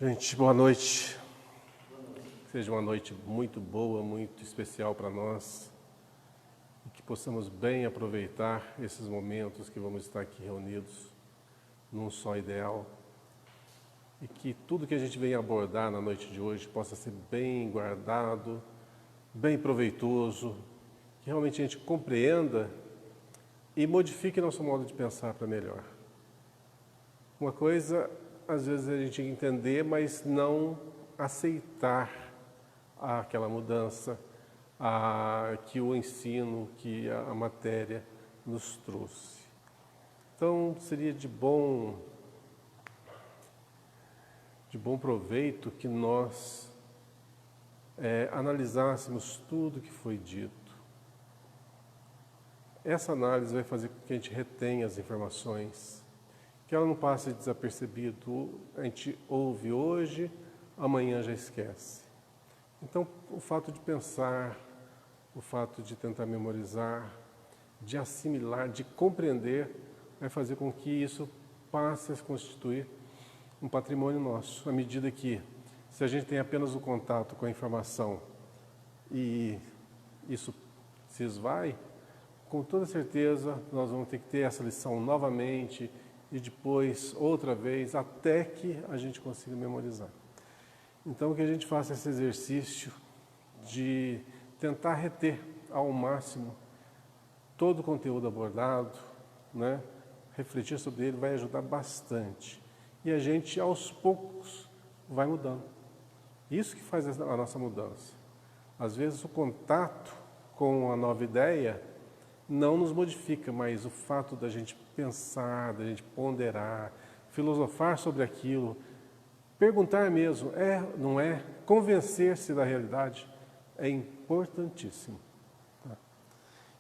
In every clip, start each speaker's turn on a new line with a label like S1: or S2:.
S1: Gente, boa noite. Que seja uma noite muito boa, muito especial para nós. E que possamos bem aproveitar esses momentos que vamos estar aqui reunidos num só ideal. E que tudo que a gente vem abordar na noite de hoje possa ser bem guardado, bem proveitoso, que realmente a gente compreenda e modifique nosso modo de pensar para melhor. Uma coisa, às vezes, a gente entender, mas não aceitar aquela mudança que o ensino, que a matéria nos trouxe. Então, seria de bom proveito que nós analisássemos tudo que foi dito. Essa análise vai fazer com que a gente retenha as informações, que ela não passe desapercebido. A gente ouve hoje, amanhã já esquece. Então, o fato de pensar, o fato de tentar memorizar, de assimilar, de compreender, vai fazer com que isso passe a se constituir um patrimônio nosso. À medida que, se a gente tem apenas o contato com a informação e isso se esvai, com toda certeza nós vamos ter que ter essa lição novamente e depois outra vez, até que a gente consiga memorizar. Então, que a gente faça esse exercício de tentar reter ao máximo todo o conteúdo abordado, né? Refletir sobre ele vai ajudar bastante. E a gente, aos poucos, vai mudando. Isso que faz a nossa mudança. Às vezes, o contato com a nova ideia não nos modifica, mas o fato da gente pensar, da gente ponderar, filosofar sobre aquilo, perguntar mesmo, não é? Convencer-se da realidade é importantíssimo. Tá?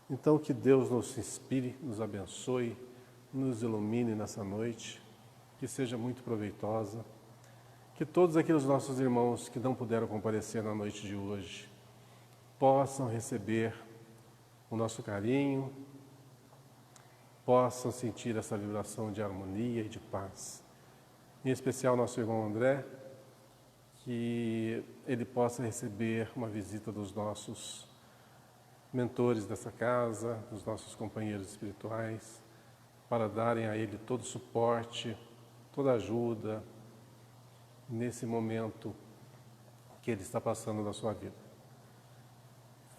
S1: Então, que Deus nos inspire, nos abençoe, nos ilumine nessa noite, que seja muito proveitosa, que todos aqueles nossos irmãos que não puderam comparecer na noite de hoje possam receber o nosso carinho, possam sentir essa vibração de harmonia e de paz. Em especial nosso irmão André, que ele possa receber uma visita dos nossos mentores dessa casa, dos nossos companheiros espirituais, para darem a ele todo o suporte, toda a ajuda nesse momento que ele está passando na sua vida.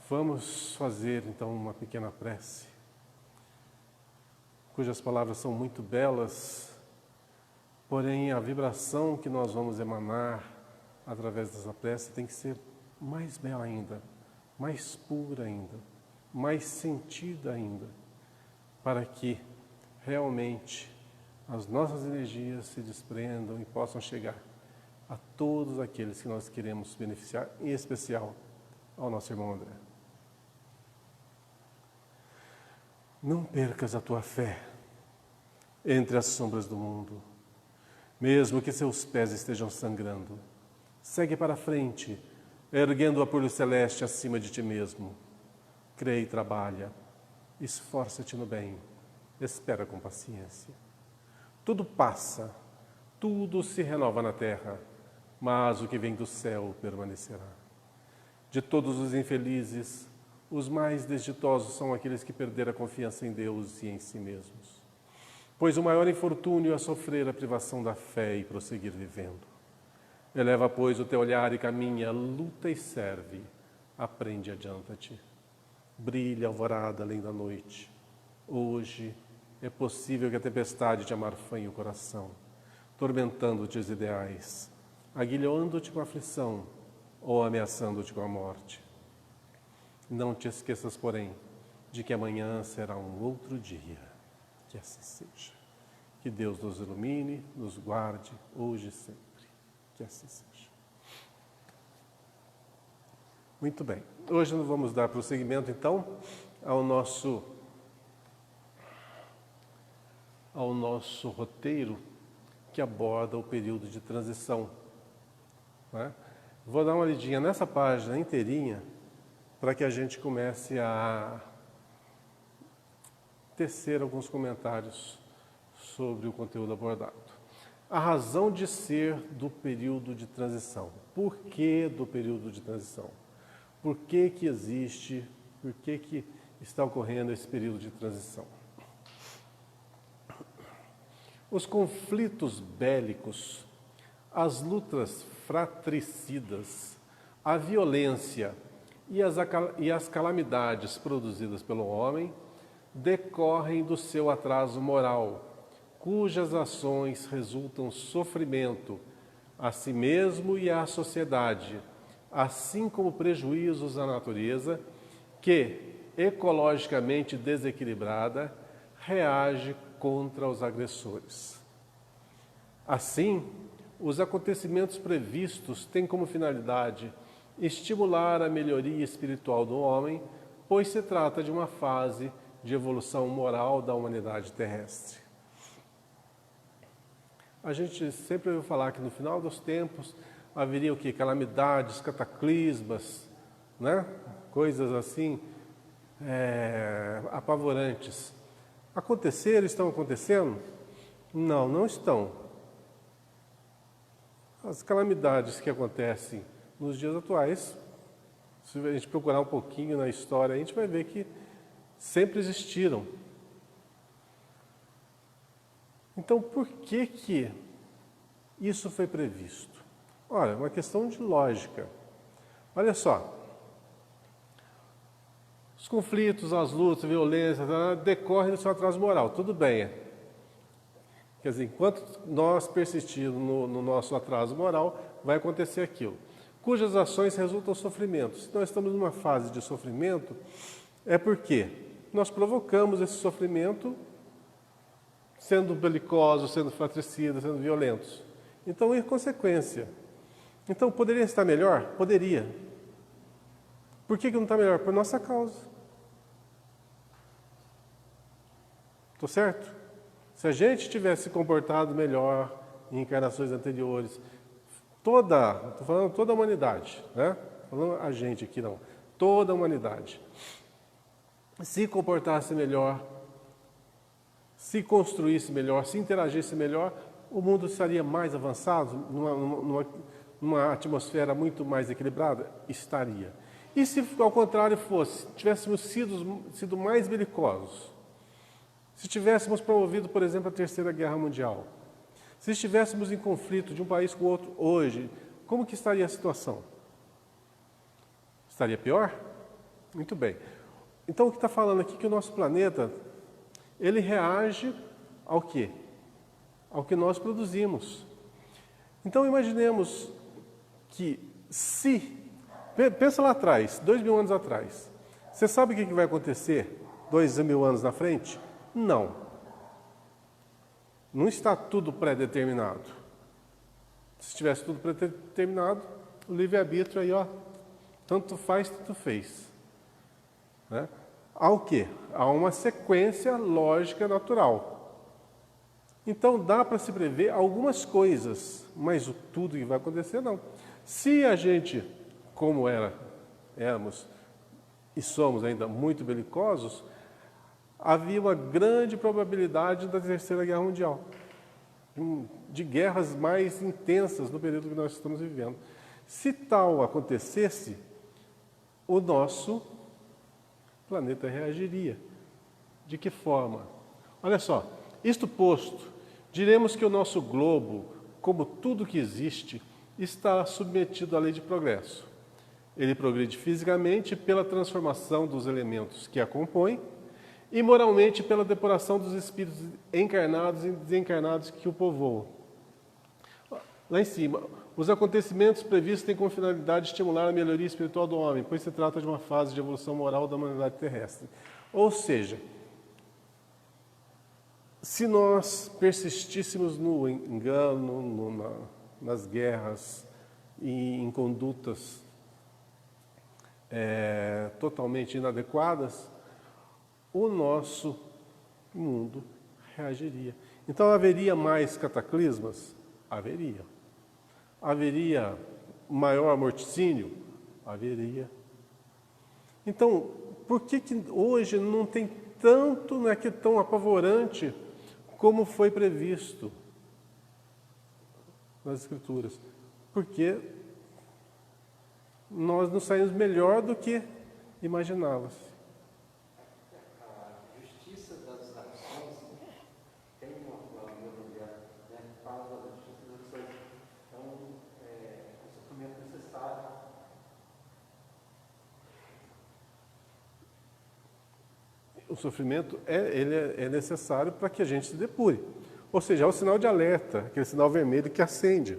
S1: Vamos fazer então uma pequena prece, cujas palavras são muito belas, porém a vibração que nós vamos emanar através dessa prece tem que ser mais bela ainda, mais pura ainda, mais sentida ainda, para que realmente as nossas energias se desprendam e possam chegar a todos aqueles que nós queremos beneficiar, em especial ao nosso irmão André. Não percas a tua fé entre as sombras do mundo, mesmo que seus pés estejam sangrando. Segue para frente, erguendo o apolho celeste acima de ti mesmo. Crê e trabalha, esforça-te no bem, espera com paciência. Tudo passa, tudo se renova na terra, mas o que vem do céu permanecerá. De todos os infelizes, os mais desditosos são aqueles que perderam a confiança em Deus e em si mesmos. Pois o maior infortúnio é sofrer a privação da fé e prosseguir vivendo. Eleva, pois, o teu olhar e caminha, luta e serve, aprende e adianta-te. Brilha a alvorada além da noite. Hoje é possível que a tempestade te amarfanhe o coração, tormentando-te os ideais, aguilhando-te com a aflição ou ameaçando-te com a morte. Não te esqueças, porém, de que amanhã será um outro dia. Que assim seja. Que Deus nos ilumine, nos guarde, hoje e sempre. Que assim seja. Muito bem. Hoje nós vamos dar prosseguimento, então, ao nosso roteiro que aborda o período de transição. Né? Vou dar uma lidinha nessa página inteirinha para que a gente comece a tecer alguns comentários sobre o conteúdo abordado. a razão de ser do período de transição. Por que do período de transição? Por que que existe, por que que está ocorrendo esse período de transição? Os conflitos bélicos, as lutas fratricidas, a violência e as calamidades produzidas pelo homem decorrem do seu atraso moral, cujas ações resultam sofrimento a si mesmo e à sociedade, assim como prejuízos à natureza, que, ecologicamente desequilibrada, reage contra os agressores. Assim, os acontecimentos previstos têm como finalidade estimular a melhoria espiritual do homem, pois se trata de uma fase de evolução moral da humanidade terrestre. A gente sempre ouviu falar que no final dos tempos haveria o quê? Calamidades, cataclismas, né? Coisas assim apavorantes. Aconteceram, estão acontecendo? Não, não estão. As calamidades que acontecem nos dias atuais, se a gente procurar um pouquinho na história, a gente vai ver que sempre existiram. Então, por que que isso foi previsto? Olha, uma questão de lógica. Olha só. Os conflitos, as lutas, a violência, decorrem do seu atraso moral. Tudo bem. Quer dizer, enquanto nós persistirmos no nosso atraso moral, vai acontecer aquilo. Cujas ações resultam sofrimento. Se nós estamos numa fase de sofrimento, é porque nós provocamos esse sofrimento sendo belicosos, sendo fratricidas, sendo violentos. Então, é consequência. Então, poderia estar melhor? Poderia. Por que não está melhor? Por nossa causa. Estou certo? Se a gente tivesse se comportado melhor em encarnações anteriores, estou falando toda a humanidade, né? Falando a gente aqui não, toda a humanidade. Se comportasse melhor, se construísse melhor, se interagisse melhor, o mundo estaria mais avançado, numa atmosfera muito mais equilibrada? Estaria. E se ao contrário fosse, tivéssemos sido mais belicosos, se tivéssemos promovido, por exemplo, a Terceira Guerra Mundial, se estivéssemos em conflito de um país com o outro hoje, como que estaria a situação? Estaria pior? Muito bem. Então, o que está falando aqui é que o nosso planeta, ele reage ao quê? Ao que nós produzimos. Então, imaginemos que pensa lá atrás, 2000 anos atrás, você sabe o que vai acontecer 2000 anos na frente? Não. Não está tudo pré-determinado. Se estivesse tudo pré-determinado, o livre-arbítrio aí, ó, tanto faz, tanto fez. Né? Há o quê? Há uma sequência lógica natural. Então, dá para se prever algumas coisas, mas tudo que vai acontecer, não. Se a gente, como éramos e somos ainda muito belicosos, havia uma grande probabilidade da Terceira Guerra Mundial, de guerras mais intensas no período que nós estamos vivendo. Se tal acontecesse, o nosso planeta reagiria. De que forma? Olha só, isto posto, diremos que o nosso globo, como tudo que existe, está submetido à lei de progresso. Ele progride fisicamente pela transformação dos elementos que a compõem e moralmente pela depuração dos espíritos encarnados e desencarnados que o povoam. Lá em cima, os acontecimentos previstos têm como finalidade estimular a melhoria espiritual do homem, pois se trata de uma fase de evolução moral da humanidade terrestre. Ou seja, se nós persistíssemos no engano, nas guerras e em condutas totalmente inadequadas, o nosso mundo reagiria. Então, haveria mais cataclismas? Haveria. Haveria maior amorticínio? Haveria. Então, por que hoje não tem tanto, não é que tão apavorante como foi previsto? nas Escrituras, porque nós não saímos melhor do que imaginávamos.
S2: A justiça das ações tem uma melhoria, né? Fala da justiça das ações. Então, o sofrimento necessário.
S1: O sofrimento é necessário para que a gente se depure. Ou seja, é o sinal de alerta, aquele sinal vermelho que acende.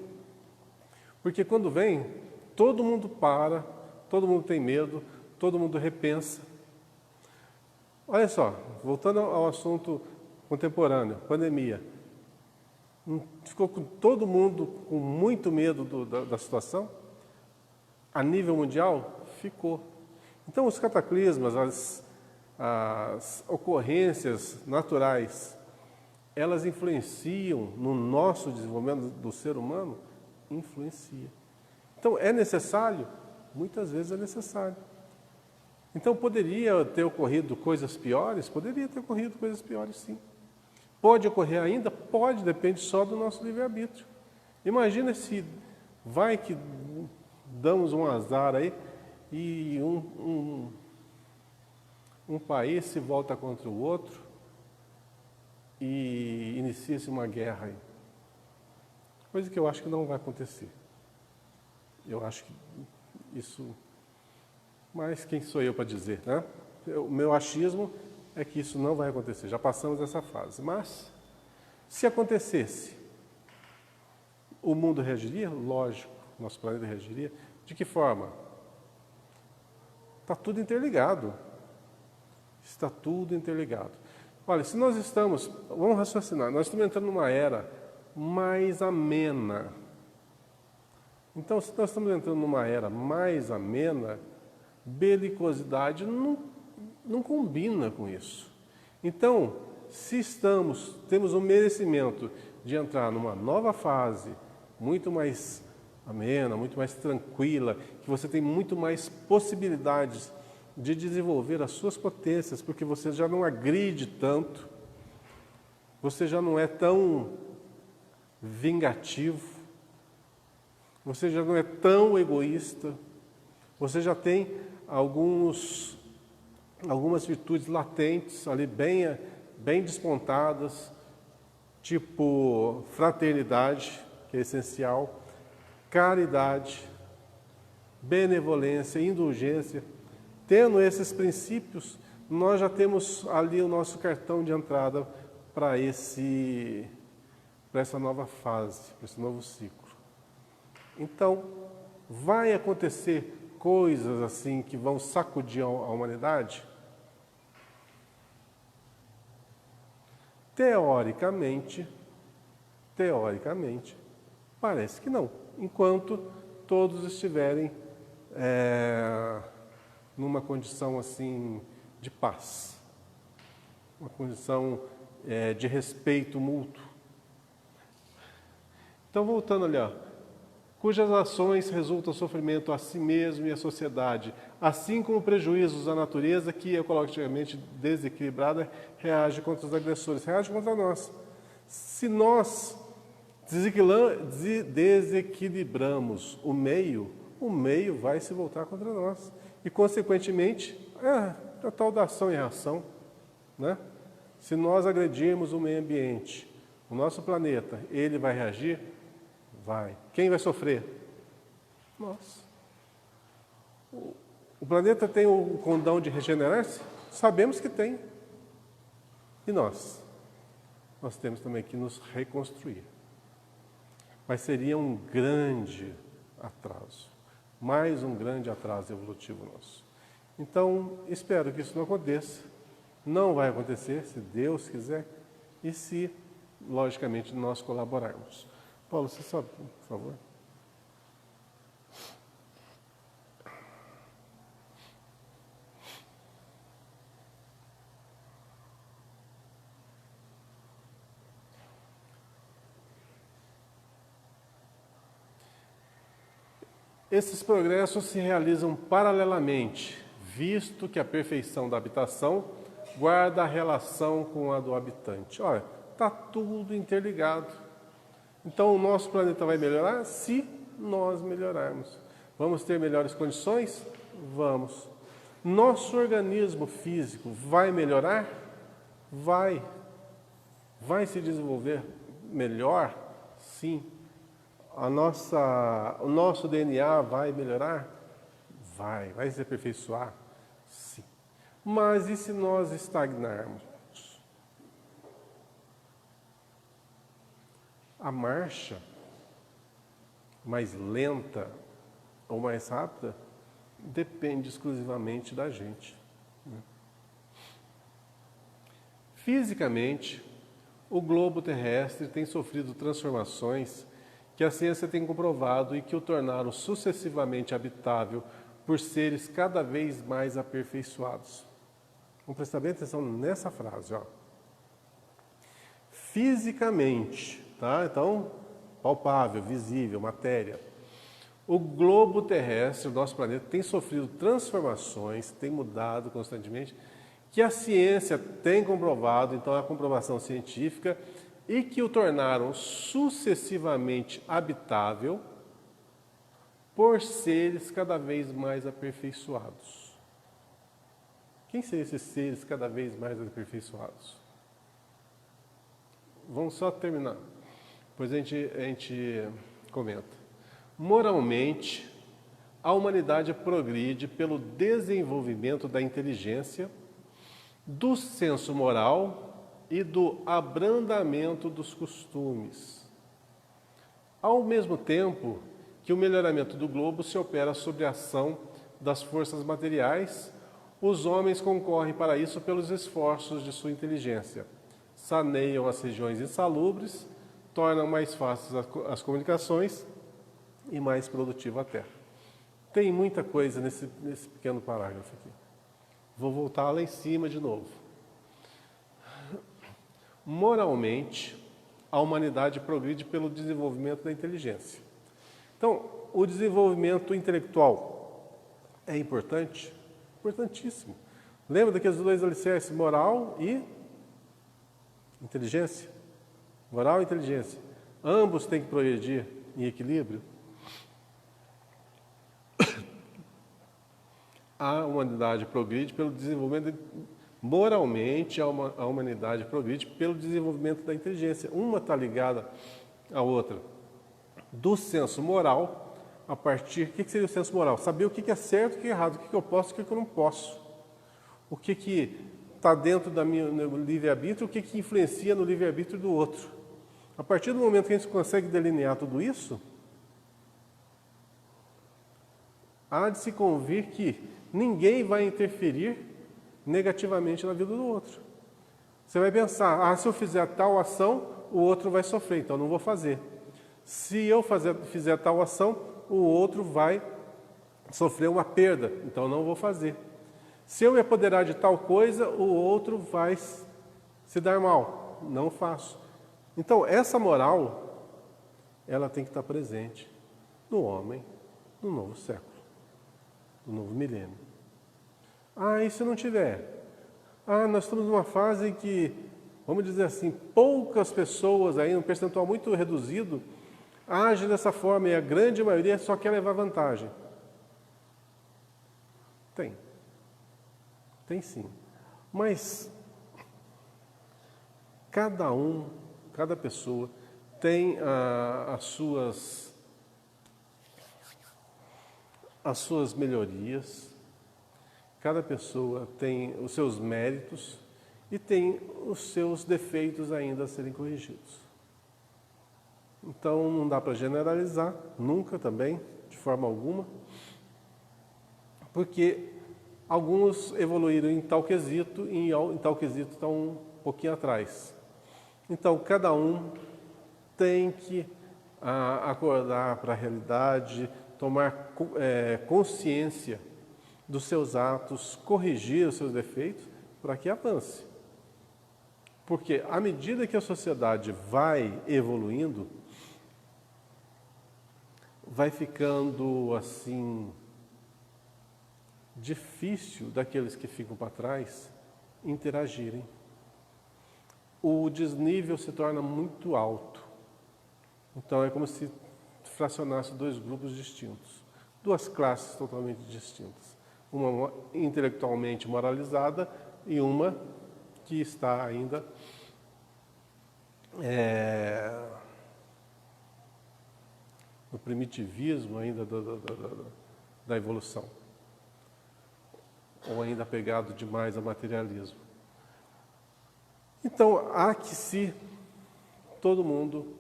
S1: Porque quando vem, todo mundo para, todo mundo tem medo, todo mundo repensa. Olha só, voltando ao assunto contemporâneo, pandemia. Ficou todo mundo com muito medo da situação? A nível mundial, ficou. Então, os cataclismas, as ocorrências naturais, elas influenciam no nosso desenvolvimento do ser humano? Influencia. Então, é necessário? Muitas vezes é necessário. Então, poderia ter ocorrido coisas piores? Poderia ter ocorrido coisas piores, sim. Pode ocorrer ainda? Pode, depende só do nosso livre-arbítrio. Imagina se vai que damos um azar aí e um país se volta contra o outro e inicia-se uma guerra aí. Coisa que eu acho que não vai acontecer. Eu acho que isso... Mas quem sou eu para dizer, né? O meu achismo é que isso não vai acontecer. Já passamos essa fase. Mas, se acontecesse, o mundo reagiria? Lógico, nosso planeta reagiria. De que forma? Está tudo interligado. Está tudo interligado. Olha, se nós estamos... Vamos raciocinar. Nós estamos entrando numa era mais amena. Então, se nós estamos entrando numa era mais amena, belicosidade não combina com isso. Então, se temos o merecimento de entrar numa nova fase, muito mais amena, muito mais tranquila, que você tem muito mais possibilidades de desenvolver as suas potências, porque você já não agride tanto, você já não é tão vingativo, você já não é tão egoísta, você já tem algumas virtudes latentes ali bem despontadas, tipo fraternidade, que é essencial, caridade, benevolência, indulgência. Tendo esses princípios, nós já temos ali o nosso cartão de entrada para essa nova fase, para esse novo ciclo. Então, vai acontecer coisas assim que vão sacudir a humanidade? Teoricamente, parece que não, enquanto todos estiverem numa condição assim de paz, uma condição de respeito mútuo. Então, voltando ali, cujas ações resultam sofrimento a si mesmo e à sociedade, assim como prejuízos à natureza que, ecologicamente desequilibrada, reage contra os agressores, reage contra nós. Se nós desequilibramos o meio vai se voltar contra nós. E, consequentemente, a tal da ação e reação, né? Se nós agredirmos o meio ambiente, o nosso planeta, ele vai reagir? Vai. Quem vai sofrer? Nós. O planeta tem o condão de regenerar-se? Sabemos que tem. E nós? Nós temos também que nos reconstruir. Mas seria um grande atraso. Mais um grande atraso evolutivo nosso. Então, espero que isso não aconteça. Não vai acontecer, se Deus quiser, e se, logicamente, nós colaborarmos. Paulo, você sobe, por favor. Esses progressos se realizam paralelamente, visto que a perfeição da habitação guarda a relação com a do habitante. Olha, está tudo interligado. Então, o nosso planeta vai melhorar se nós melhorarmos. Vamos ter melhores condições? Vamos. Nosso organismo físico vai melhorar? Vai. Vai se desenvolver melhor? Sim. O nosso DNA vai melhorar? Vai. Vai se aperfeiçoar? Sim. Mas e se nós estagnarmos? A marcha mais lenta ou mais rápida depende exclusivamente da gente. Fisicamente, o globo terrestre tem sofrido transformações que a ciência tem comprovado e que o tornaram sucessivamente habitável por seres cada vez mais aperfeiçoados. Vamos prestar bem atenção nessa frase, ó. Fisicamente, tá? Então, palpável, visível, matéria. O globo terrestre, o nosso planeta, tem sofrido transformações, tem mudado constantemente, que a ciência tem comprovado, então é a comprovação científica, e que o tornaram sucessivamente habitável por seres cada vez mais aperfeiçoados. Quem seriam esses seres cada vez mais aperfeiçoados? Vamos só terminar, depois a gente comenta. Moralmente, a humanidade progride pelo desenvolvimento da inteligência, do senso moral e do abrandamento dos costumes. Ao mesmo tempo que o melhoramento do globo se opera sob a ação das forças materiais, os homens concorrem para isso pelos esforços de sua inteligência. Saneiam as regiões insalubres, tornam mais fáceis as comunicações e mais produtiva a terra. Tem muita coisa nesse pequeno parágrafo aqui. Vou voltar lá em cima de novo. Moralmente, a humanidade progride pelo desenvolvimento da inteligência. Então, o desenvolvimento intelectual é importante? Importantíssimo. Lembra daqueles dois alicerces, moral e inteligência? Moral e inteligência. Ambos têm que progredir em equilíbrio. A humanidade progride pelo desenvolvimento, moralmente a humanidade progride pelo desenvolvimento da inteligência. Uma está ligada à outra. Do senso moral, a partir... O que seria o senso moral? Saber o que é certo, o que é errado, o que eu posso e o que eu não posso. O que está dentro do meu livre-arbítrio, o que influencia no livre-arbítrio do outro. A partir do momento que a gente consegue delinear tudo isso, há de se convir que ninguém vai interferir negativamente na vida do outro. Você vai pensar, se eu fizer tal ação, o outro vai sofrer, então não vou fazer. Se eu fizer tal ação, o outro vai sofrer uma perda, então não vou fazer. Se eu me apoderar de tal coisa, o outro vai se dar mal, não faço. Então, essa moral, ela tem que estar presente no homem no novo século, no novo milênio. E se não tiver? Nós estamos numa fase em que, vamos dizer assim, poucas pessoas, aí, um percentual muito reduzido, agem dessa forma e a grande maioria só quer levar vantagem. Tem sim. Mas cada pessoa tem as suas melhorias, cada pessoa tem os seus méritos e tem os seus defeitos ainda a serem corrigidos. Então, não dá para generalizar, nunca também, de forma alguma, porque alguns evoluíram em tal quesito e em tal quesito estão um pouquinho atrás. Então, cada um tem que acordar para a realidade, tomar consciência dos seus atos, corrigir os seus defeitos, para que avance. Porque à medida que a sociedade vai evoluindo, vai ficando assim difícil daqueles que ficam para trás interagirem. O desnível se torna muito alto, Então é como se fracionasse dois grupos distintos, duas classes totalmente distintas. Uma intelectualmente moralizada e uma que está ainda no primitivismo ainda da evolução, ou ainda apegado demais ao materialismo. Então, há que se todo mundo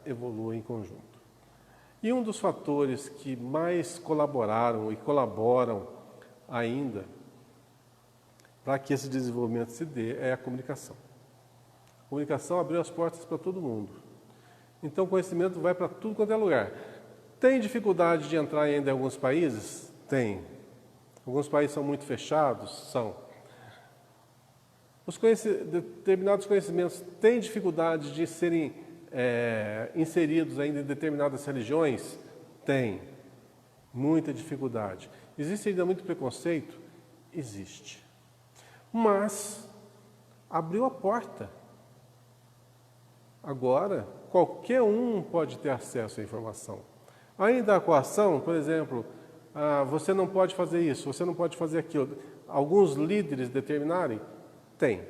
S1: evolua em conjunto. E um dos fatores que mais colaboraram e colaboram ainda para que esse desenvolvimento se dê é a comunicação. A comunicação abriu as portas para todo mundo. Então, o conhecimento vai para tudo quanto é lugar. Tem dificuldade de entrar ainda em alguns países? Tem. Alguns países são muito fechados? São. Determinados conhecimentos têm dificuldade de serem inseridos ainda em determinadas religiões? Tem. Muita dificuldade. Existe ainda muito preconceito? Existe. Mas abriu a porta. Agora, qualquer um pode ter acesso à informação. Ainda a coação, por exemplo, você não pode fazer isso, você não pode fazer aquilo. Alguns líderes determinarem? Tem.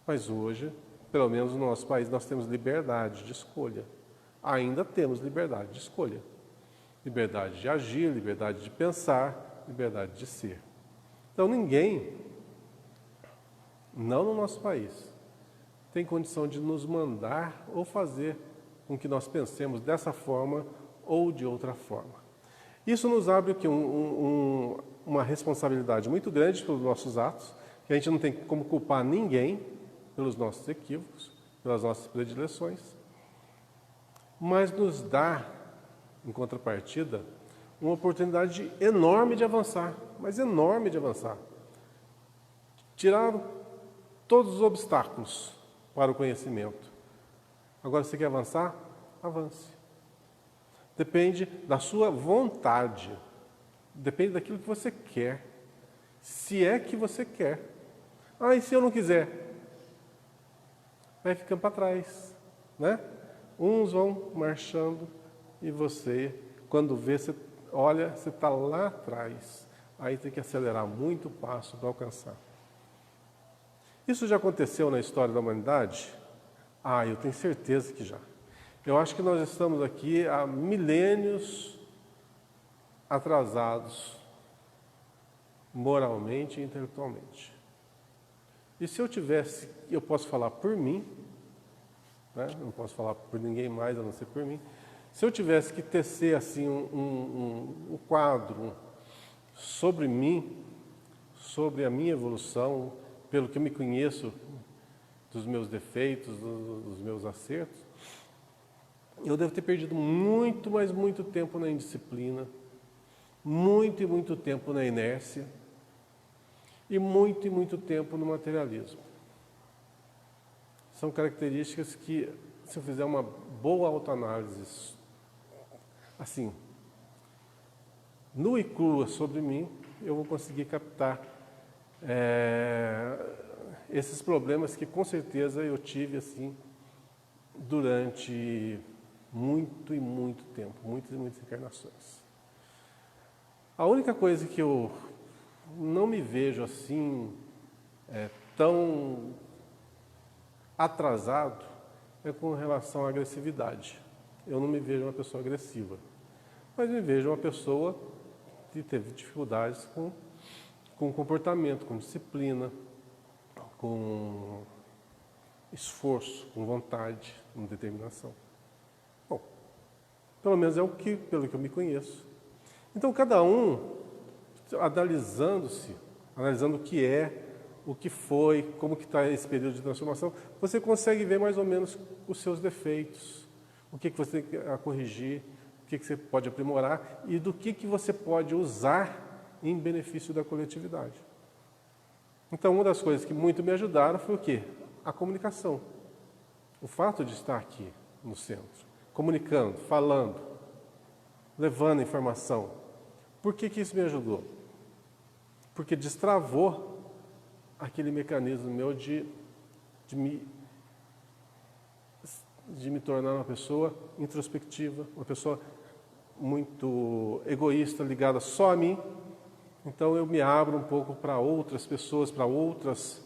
S1: Mas hoje, pelo menos no nosso país, nós temos liberdade de escolha. Ainda temos liberdade de escolha. Liberdade de agir, liberdade de pensar, liberdade de ser. Então ninguém, não no nosso país, tem condição de nos mandar ou fazer com que nós pensemos dessa forma ou de outra forma. Isso nos abre aqui uma responsabilidade muito grande pelos nossos atos, que a gente não tem como culpar ninguém pelos nossos equívocos, pelas nossas predileções, mas nos dá, em contrapartida, uma oportunidade enorme de avançar, mas enorme de avançar. Tiraram todos os obstáculos para o conhecimento. Agora, você quer avançar? Avance. Depende da sua vontade. Depende daquilo que você quer. Se é que você quer. E se eu não quiser? Vai ficando para trás, né? Uns vão marchando e você, quando vê, você olha, você está lá atrás. Aí tem que acelerar muito o passo para alcançar. Isso já aconteceu na história da humanidade? Eu tenho certeza que já. Eu acho que nós estamos aqui há milênios atrasados, moralmente e intelectualmente. E se eu posso falar por mim, né? Não posso falar por ninguém mais a não ser por mim. Se eu tivesse que tecer assim um quadro sobre mim, sobre a minha evolução, pelo que eu me conheço, dos meus defeitos, dos meus acertos, eu devo ter perdido muito, mas muito tempo na indisciplina, muito e muito tempo na inércia e muito tempo no materialismo. São características que, se eu fizer uma boa autoanálise, assim, nua e crua sobre mim, eu vou conseguir captar esses problemas que com certeza eu tive assim durante muito e muito tempo, muitas e muitas encarnações. A única coisa que eu não me vejo assim tão atrasado é com relação à agressividade. Eu não me vejo uma pessoa agressiva, mas me vejo uma pessoa que teve dificuldades com comportamento, com disciplina, com esforço, com vontade, com determinação. Bom, pelo menos pelo que eu me conheço. Então, cada um, analisando-se, analisando o que é, o que foi, como que está esse período de transformação, você consegue ver mais ou menos os seus defeitos, o que você tem a corrigir, o que você pode aprimorar e do que você pode usar em benefício da coletividade. Então, uma das coisas que muito me ajudaram foi o quê? A comunicação. O fato de estar aqui no centro, comunicando, falando, levando informação. Por que isso me ajudou? Porque destravou aquele mecanismo meu de me de me tornar uma pessoa introspectiva, uma pessoa muito egoísta, ligada só a mim. Então eu me abro um pouco para outras pessoas, para outras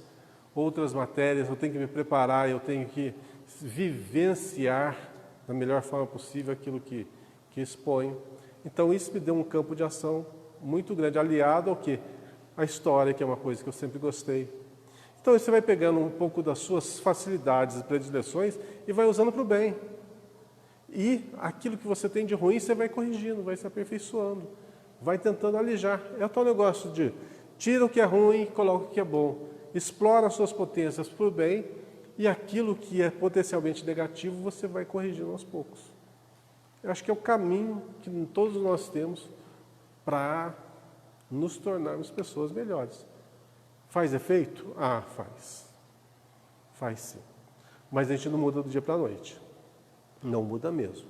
S1: matérias, eu tenho que me preparar, eu tenho que vivenciar da melhor forma possível aquilo que exponho. Então isso me deu um campo de ação muito grande, aliado ao quê? A história, que é uma coisa que eu sempre gostei. Então você vai pegando um pouco das suas facilidades e predileções e vai usando para o bem. E aquilo que você tem de ruim, você vai corrigindo, vai se aperfeiçoando, vai tentando alijar. É o tal negócio de tira o que é ruim e coloca o que é bom. Explora as suas potências para o bem e aquilo que é potencialmente negativo, você vai corrigindo aos poucos. Eu acho que é o caminho que todos nós temos para nos tornarmos pessoas melhores. Faz efeito? Ah, faz. Faz sim. Mas a gente não muda do dia para a noite. Não muda mesmo.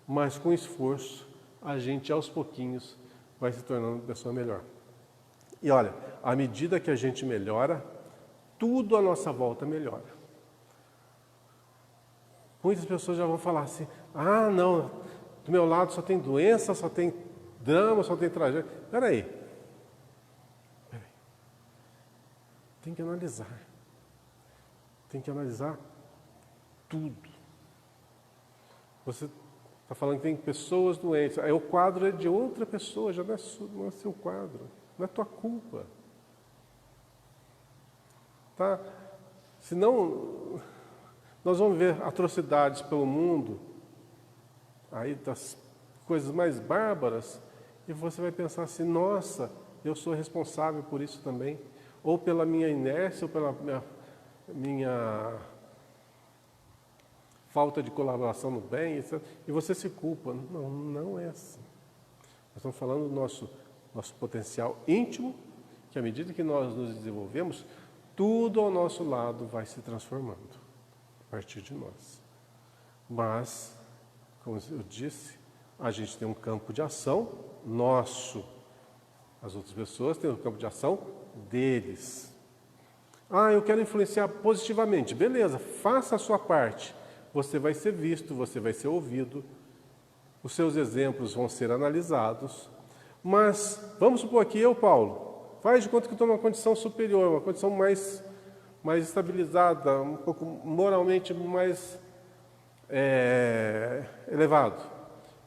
S1: Mas com esforço, a gente aos pouquinhos vai se tornando uma pessoa melhor. E olha, à medida que a gente melhora, tudo à nossa volta melhora. Muitas pessoas já vão falar assim, ah, não, do meu lado só tem doença, só tem drama, só tem tragédia. Espera aí. Tem que analisar. Tem que analisar tudo. Você está falando que tem pessoas doentes. Aí o quadro é de outra pessoa, já não é seu quadro. Não é tua culpa. Tá? Senão, nós vamos ver atrocidades pelo mundo, aí das coisas mais bárbaras, e você vai pensar assim, nossa, eu sou responsável por isso também. Ou pela minha inércia, ou pela minha falta de colaboração no bem, etc. E você se culpa. Não, não é assim. Nós estamos falando do nosso potencial íntimo, que à medida que nós nos desenvolvemos, tudo ao nosso lado vai se transformando, a partir de nós. Mas, como eu disse, a gente tem um campo de ação nosso. As outras pessoas têm um campo de ação deles. Ah, eu quero influenciar positivamente. Beleza, faça a sua parte. Você vai ser visto, você vai ser ouvido, os seus exemplos vão ser analisados. Mas, vamos supor aqui, eu, Paulo, faz de conta que estou numa condição superior, uma condição mais estabilizada, um pouco moralmente mais elevado.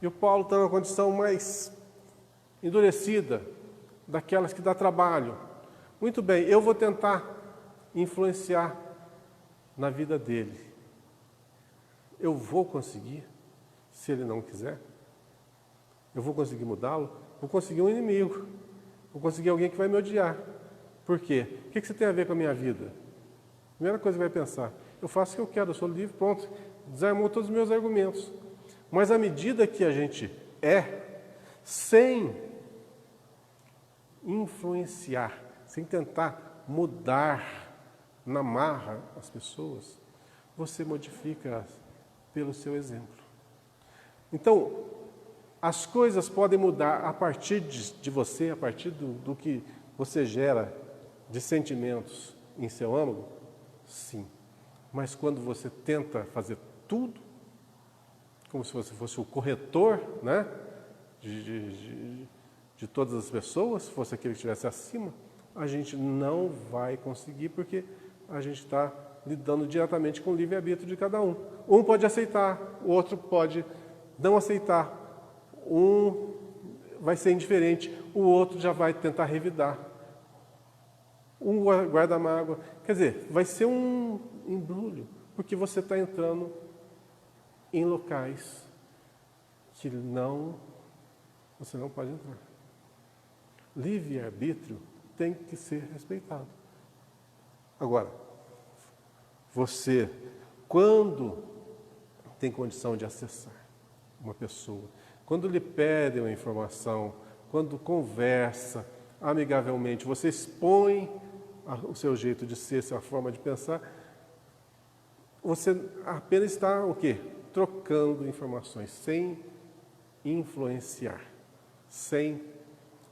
S1: E o Paulo está numa condição mais endurecida, daquelas que dá trabalho. Muito bem, eu vou tentar influenciar na vida dele. Eu vou conseguir, se ele não quiser? Eu vou conseguir mudá-lo? Vou conseguir um inimigo. Vou conseguir alguém que vai me odiar. Por quê? O que você tem a ver com a minha vida? Primeira coisa que vai pensar, eu faço o que eu quero, eu sou livre, pronto. Desarmou todos os meus argumentos. Mas à medida que a gente sem influenciar, sem tentar mudar na marra as pessoas, você modifica pelo seu exemplo. Então, as coisas podem mudar a partir de você, a partir do que você gera de sentimentos em seu âmago? Sim. Mas quando você tenta fazer tudo, como se você fosse o corretor, né, de todas as pessoas, fosse aquele que estivesse acima, a gente não vai conseguir, porque a gente está lidando diretamente com o livre-arbítrio de cada um. Um pode aceitar, o outro pode não aceitar. Um vai ser indiferente, o outro já vai tentar revidar. Um guarda mágoa. Quer dizer, vai ser um embrulho, porque você está entrando em locais que você não pode entrar. Livre-arbítrio tem que ser respeitado. Agora, você, quando tem condição de acessar uma pessoa, quando lhe pedem uma informação, quando conversa amigavelmente, você expõe o seu jeito de ser, sua forma de pensar, você apenas está o quê? Trocando informações, sem influenciar, sem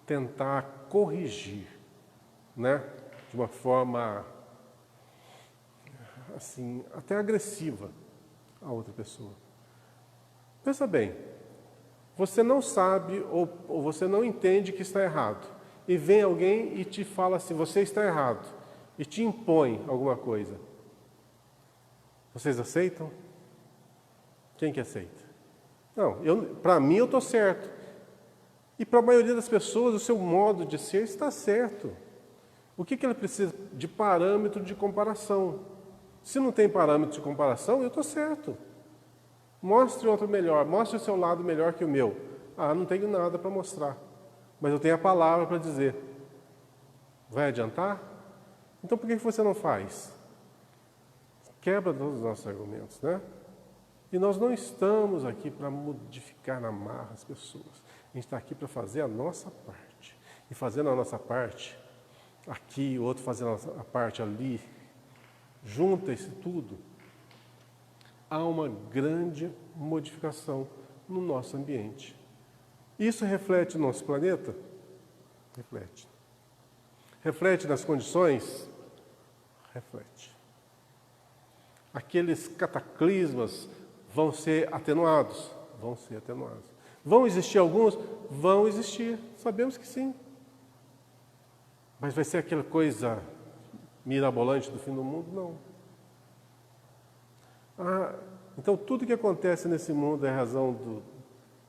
S1: tentar corrigir, né? De uma forma assim, até agressiva. a outra pessoa. Pensa bem, você não sabe ou você não entende que está errado, e vem alguém e te fala assim, você está errado, e te impõe alguma coisa. Vocês aceitam? Quem que aceita? Não, para mim eu estou certo. E para a maioria das pessoas, o seu modo de ser está certo. O que ele precisa? De parâmetro de comparação. Se não tem parâmetro de comparação, eu estou certo. Mostre outro melhor, mostre o seu lado melhor que o meu. Ah, não tenho nada para mostrar, mas eu tenho a palavra para dizer. Vai adiantar? Então por que você não faz? Quebra todos os nossos argumentos, né? E nós não estamos aqui para modificar na marra as pessoas. A gente está aqui para fazer a nossa parte. E fazendo a nossa parte, aqui, o outro fazendo a parte ali, junta isso tudo, há uma grande modificação no nosso ambiente. Isso reflete no nosso planeta? Reflete. Reflete nas condições? Reflete. Aqueles cataclismas vão ser atenuados? Vão ser atenuados. Vão existir alguns? Vão existir. Sabemos que sim. Mas vai ser aquela coisa mirabolante do fim do mundo? Não. Então tudo que acontece nesse mundo é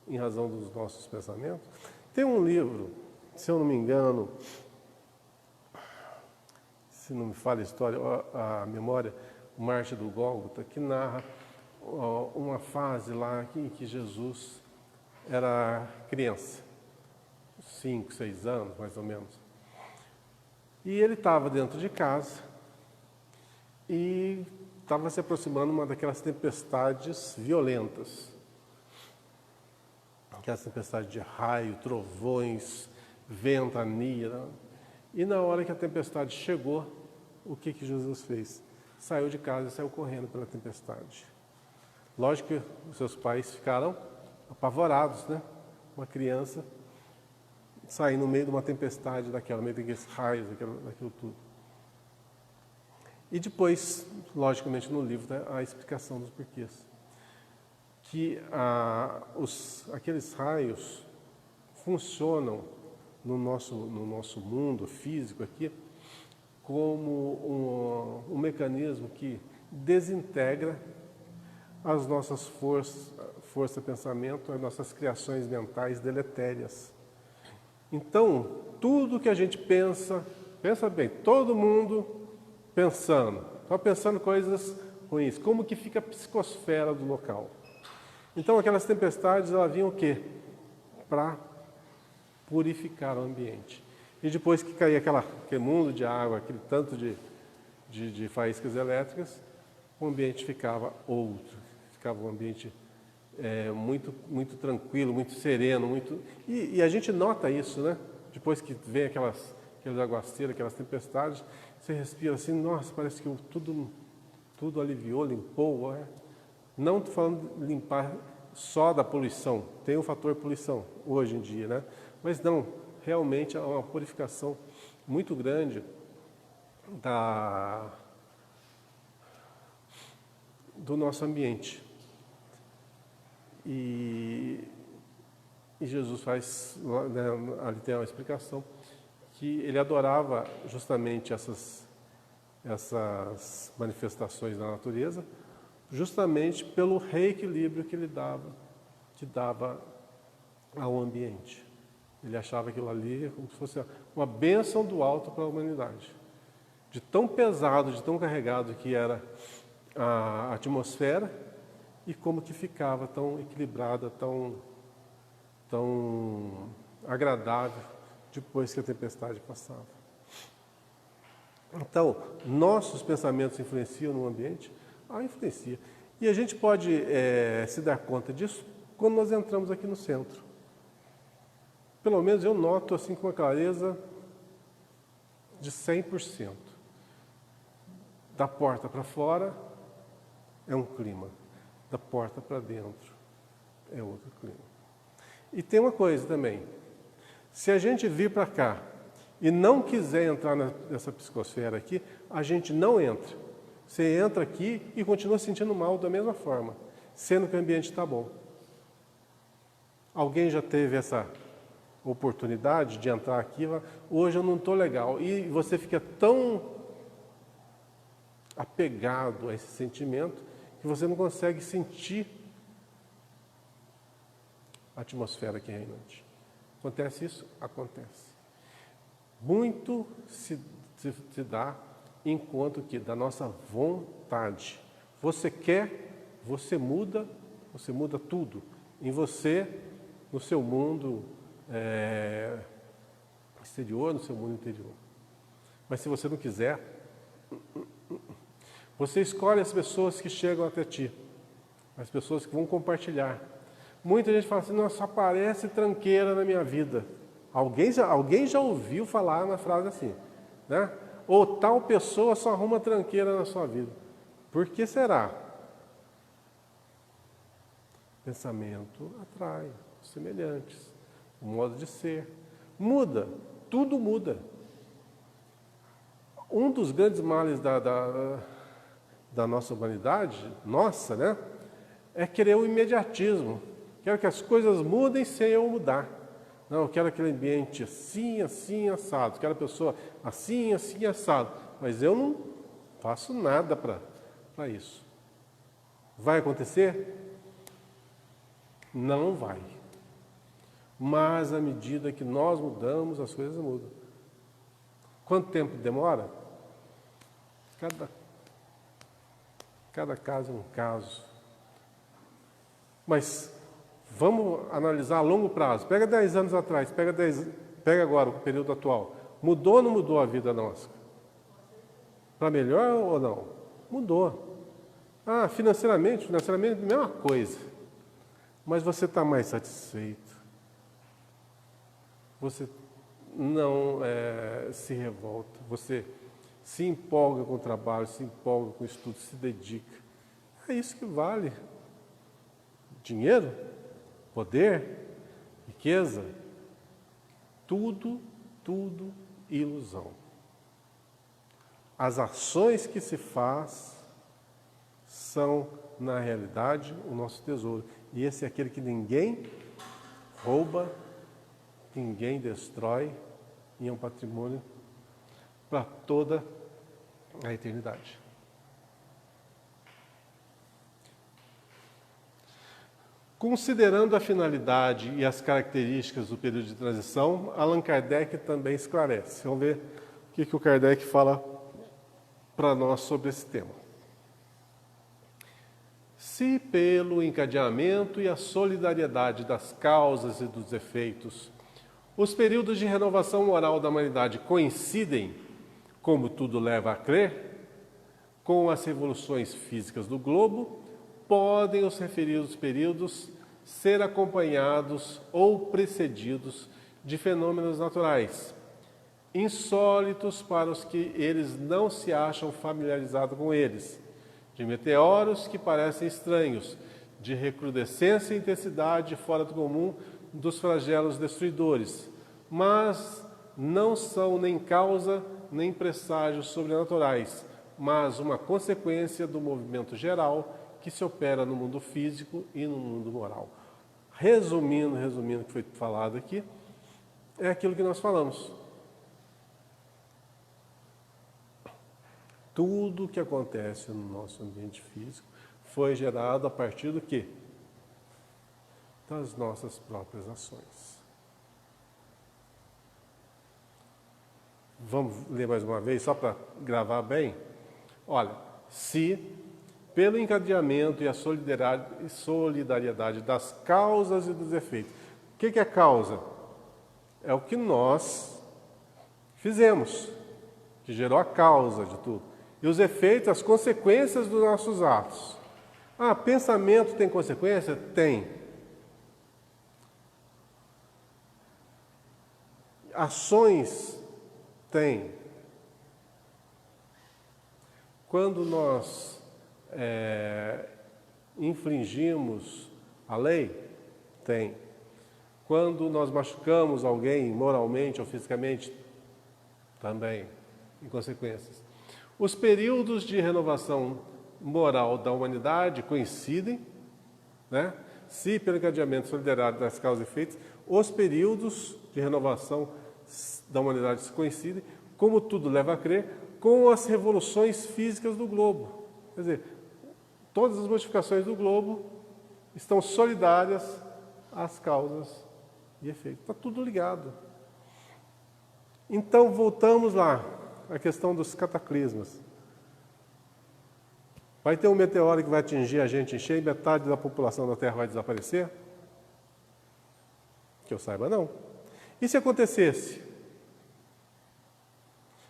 S1: em razão dos nossos pensamentos. Tem um livro, se eu não me engano, se não me falha a memória, o Mártir do Gólgota, que narra uma fase lá em que Jesus era criança, 5, 6 anos, mais ou menos. E ele estava dentro de casa e estava se aproximando uma daquelas tempestades violentas. Aquelas tempestades de raio, trovões, ventania. E na hora que a tempestade chegou, o que Jesus fez? Saiu de casa e saiu correndo pela tempestade. Lógico que os seus pais ficaram apavorados, né? Uma criança sair no meio de uma tempestade daquela, no meio daqueles raios, daquilo tudo. E depois, logicamente, no livro, a explicação dos porquês. Que aqueles raios funcionam no nosso mundo físico aqui como um mecanismo que desintegra as nossas força-pensamento, as nossas criações mentais deletérias. Então, tudo que a gente pensa bem, todo mundo pensando, só pensando coisas ruins, como que fica a psicosfera do local. Então, aquelas tempestades, elas vinham o quê? Para purificar o ambiente. E depois que caía aquele mundo de água, aquele tanto de faíscas elétricas, o ambiente ficava outro. Ficava um ambiente muito, muito tranquilo, muito sereno. E a gente nota isso, né? Depois que vem aqueles aguaceiros, aquelas tempestades, você respira assim, nossa, parece que tudo aliviou, limpou. Não estou falando de limpar só da poluição, tem o fator poluição hoje em dia, né? Mas não, realmente há uma purificação muito grande do nosso ambiente. E Jesus faz, né, ali tem uma explicação, que ele adorava justamente essas manifestações da natureza, justamente pelo reequilíbrio que dava ao ambiente. Ele achava aquilo ali como se fosse uma bênção do alto para a humanidade. De tão pesado, de tão carregado que era a atmosfera e como que ficava tão equilibrada, tão agradável depois que a tempestade passava. Então, nossos pensamentos influenciam no ambiente? Influencia. E a gente pode se dar conta disso quando nós entramos aqui no centro. Pelo menos eu noto assim com uma clareza de 100%. Da porta para fora é um clima, da porta para dentro é outro clima. E tem uma coisa também, se a gente vir para cá e não quiser entrar nessa psicosfera aqui, a gente não entra. Você entra aqui e continua se sentindo mal da mesma forma. sendo que o ambiente está bom. Alguém já teve essa oportunidade de entrar aqui e falar, hoje eu não estou legal. E você fica tão apegado a esse sentimento que você não consegue sentir a atmosfera que é reinante. Acontece isso? Acontece. Muito se dá enquanto que da nossa vontade. Você quer, você muda tudo. Em você, no seu mundo exterior, no seu mundo interior. Mas se você não quiser, você escolhe as pessoas que chegam até ti, as pessoas que vão compartilhar. Muita gente fala assim, nossa, aparece tranqueira na minha vida. Alguém já ouviu falar na frase assim, né? Ou tal pessoa só arruma tranqueira na sua vida. Por que será? Pensamento atrai semelhantes, o modo de ser. Muda, tudo muda. Um dos grandes males da nossa humanidade, né? É querer o imediatismo. Quero que as coisas mudem sem eu mudar. Não, eu quero aquele ambiente assim, assim, assado. Quero a pessoa assim, assim, assado. Mas eu não faço nada para isso. Vai acontecer? Não vai. Mas à medida que nós mudamos, as coisas mudam. Quanto tempo demora? Cada caso é um caso. Mas vamos analisar a longo prazo. Pega 10 anos atrás, pega agora o período atual. Mudou ou não mudou a vida nossa? Para melhor ou não? Mudou. Ah, financeiramente, mesma coisa. Mas você está mais satisfeito. Você não se revolta. Você se empolga com o trabalho, se empolga com o estudo, se dedica. É isso que vale. Dinheiro, poder, riqueza, tudo ilusão. As ações que se faz são, na realidade, o nosso tesouro. E esse é aquele que ninguém rouba, ninguém destrói, e é um patrimônio para toda a eternidade. Considerando a finalidade e as características do período de transição, Allan Kardec também esclarece. Vamos ver o que o Kardec fala para nós sobre esse tema. Se pelo encadeamento e a solidariedade das causas e dos efeitos, os períodos de renovação moral da humanidade coincidem, como tudo leva a crer, com as revoluções físicas do globo, podem os referidos períodos ser acompanhados ou precedidos de fenômenos naturais, insólitos para os que eles não se acham familiarizados com eles, de meteoros que parecem estranhos, de recrudescência e intensidade fora do comum dos flagelos destruidores, mas não são nem causa nem presságios sobrenaturais, mas uma consequência do movimento geral que se opera no mundo físico e no mundo moral. Resumindo o que foi falado aqui, é aquilo que nós falamos. Tudo que acontece no nosso ambiente físico foi gerado a partir do quê? Das nossas próprias ações. Vamos ler mais uma vez, só para gravar bem? Olha, se pelo encadeamento e a solidariedade das causas e dos efeitos. O que é causa? É o que nós fizemos, que gerou a causa de tudo. E os efeitos, as consequências dos nossos atos. Ah, pensamento tem consequência? Tem. Ações? Tem. Quando nós infringimos a lei? Tem. Quando nós machucamos alguém moralmente ou fisicamente? Também, em consequências. Os períodos de renovação moral da humanidade coincidem, né? Se pelo encadeamento solidário das causas e efeitos, os períodos de renovação da humanidade se coincidem, como tudo leva a crer, com as revoluções físicas do globo. Quer dizer, todas as modificações do globo estão solidárias às causas e efeitos. Está tudo ligado. Então, voltamos lá à questão dos cataclismas. Vai ter um meteoro que vai atingir a gente em cheio e metade da população da Terra vai desaparecer? Que eu saiba, não. E se acontecesse?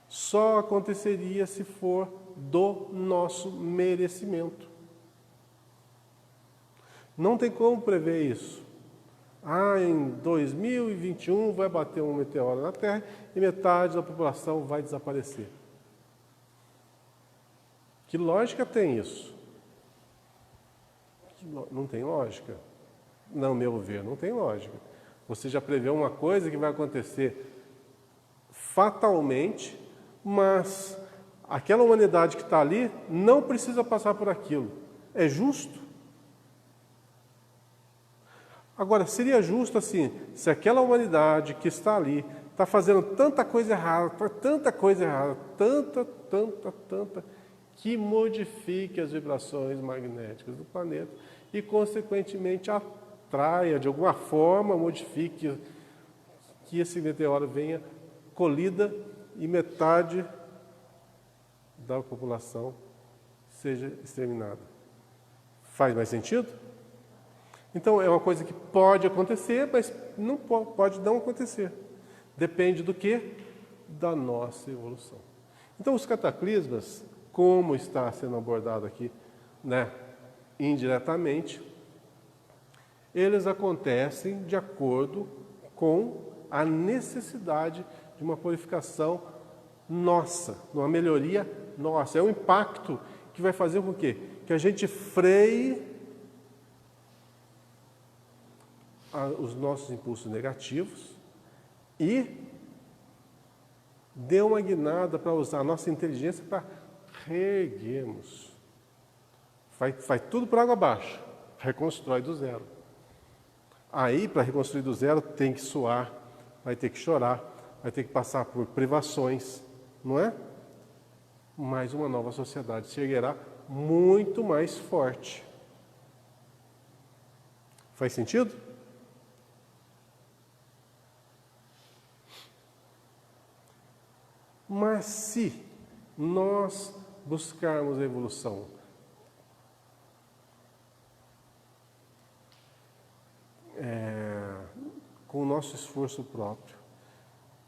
S1: Só aconteceria se for do nosso merecimento. Não tem como prever isso. Em 2021 vai bater um meteoro na Terra e metade da população vai desaparecer. Que lógica tem isso? Não tem lógica. Não, meu ver, não tem lógica. Você já prevê uma coisa que vai acontecer fatalmente, mas aquela humanidade que está ali não precisa passar por aquilo. É justo? Agora, seria justo assim, se aquela humanidade que está ali está fazendo tanta coisa errada, tanta, que modifique as vibrações magnéticas do planeta e, consequentemente, atraia, de alguma forma, modifique que esse meteoro venha colida e metade da população seja exterminada. Faz mais sentido? Então, é uma coisa que pode acontecer, mas não pode não acontecer. Depende do quê? Da nossa evolução. Então, os cataclismas, como está sendo abordado aqui, né, indiretamente, eles acontecem de acordo com a necessidade de uma purificação nossa, uma melhoria nossa. É um impacto que vai fazer com que a gente freie os nossos impulsos negativos e dê uma guinada para usar a nossa inteligência para reerguermos. Vai tudo por água abaixo, reconstrói do zero. Aí, para reconstruir do zero, tem que suar, vai ter que chorar, vai ter que passar por privações, não é? Mas uma nova sociedade se erguerá muito mais forte. Faz sentido? Mas se nós buscarmos a evolução com o nosso esforço próprio,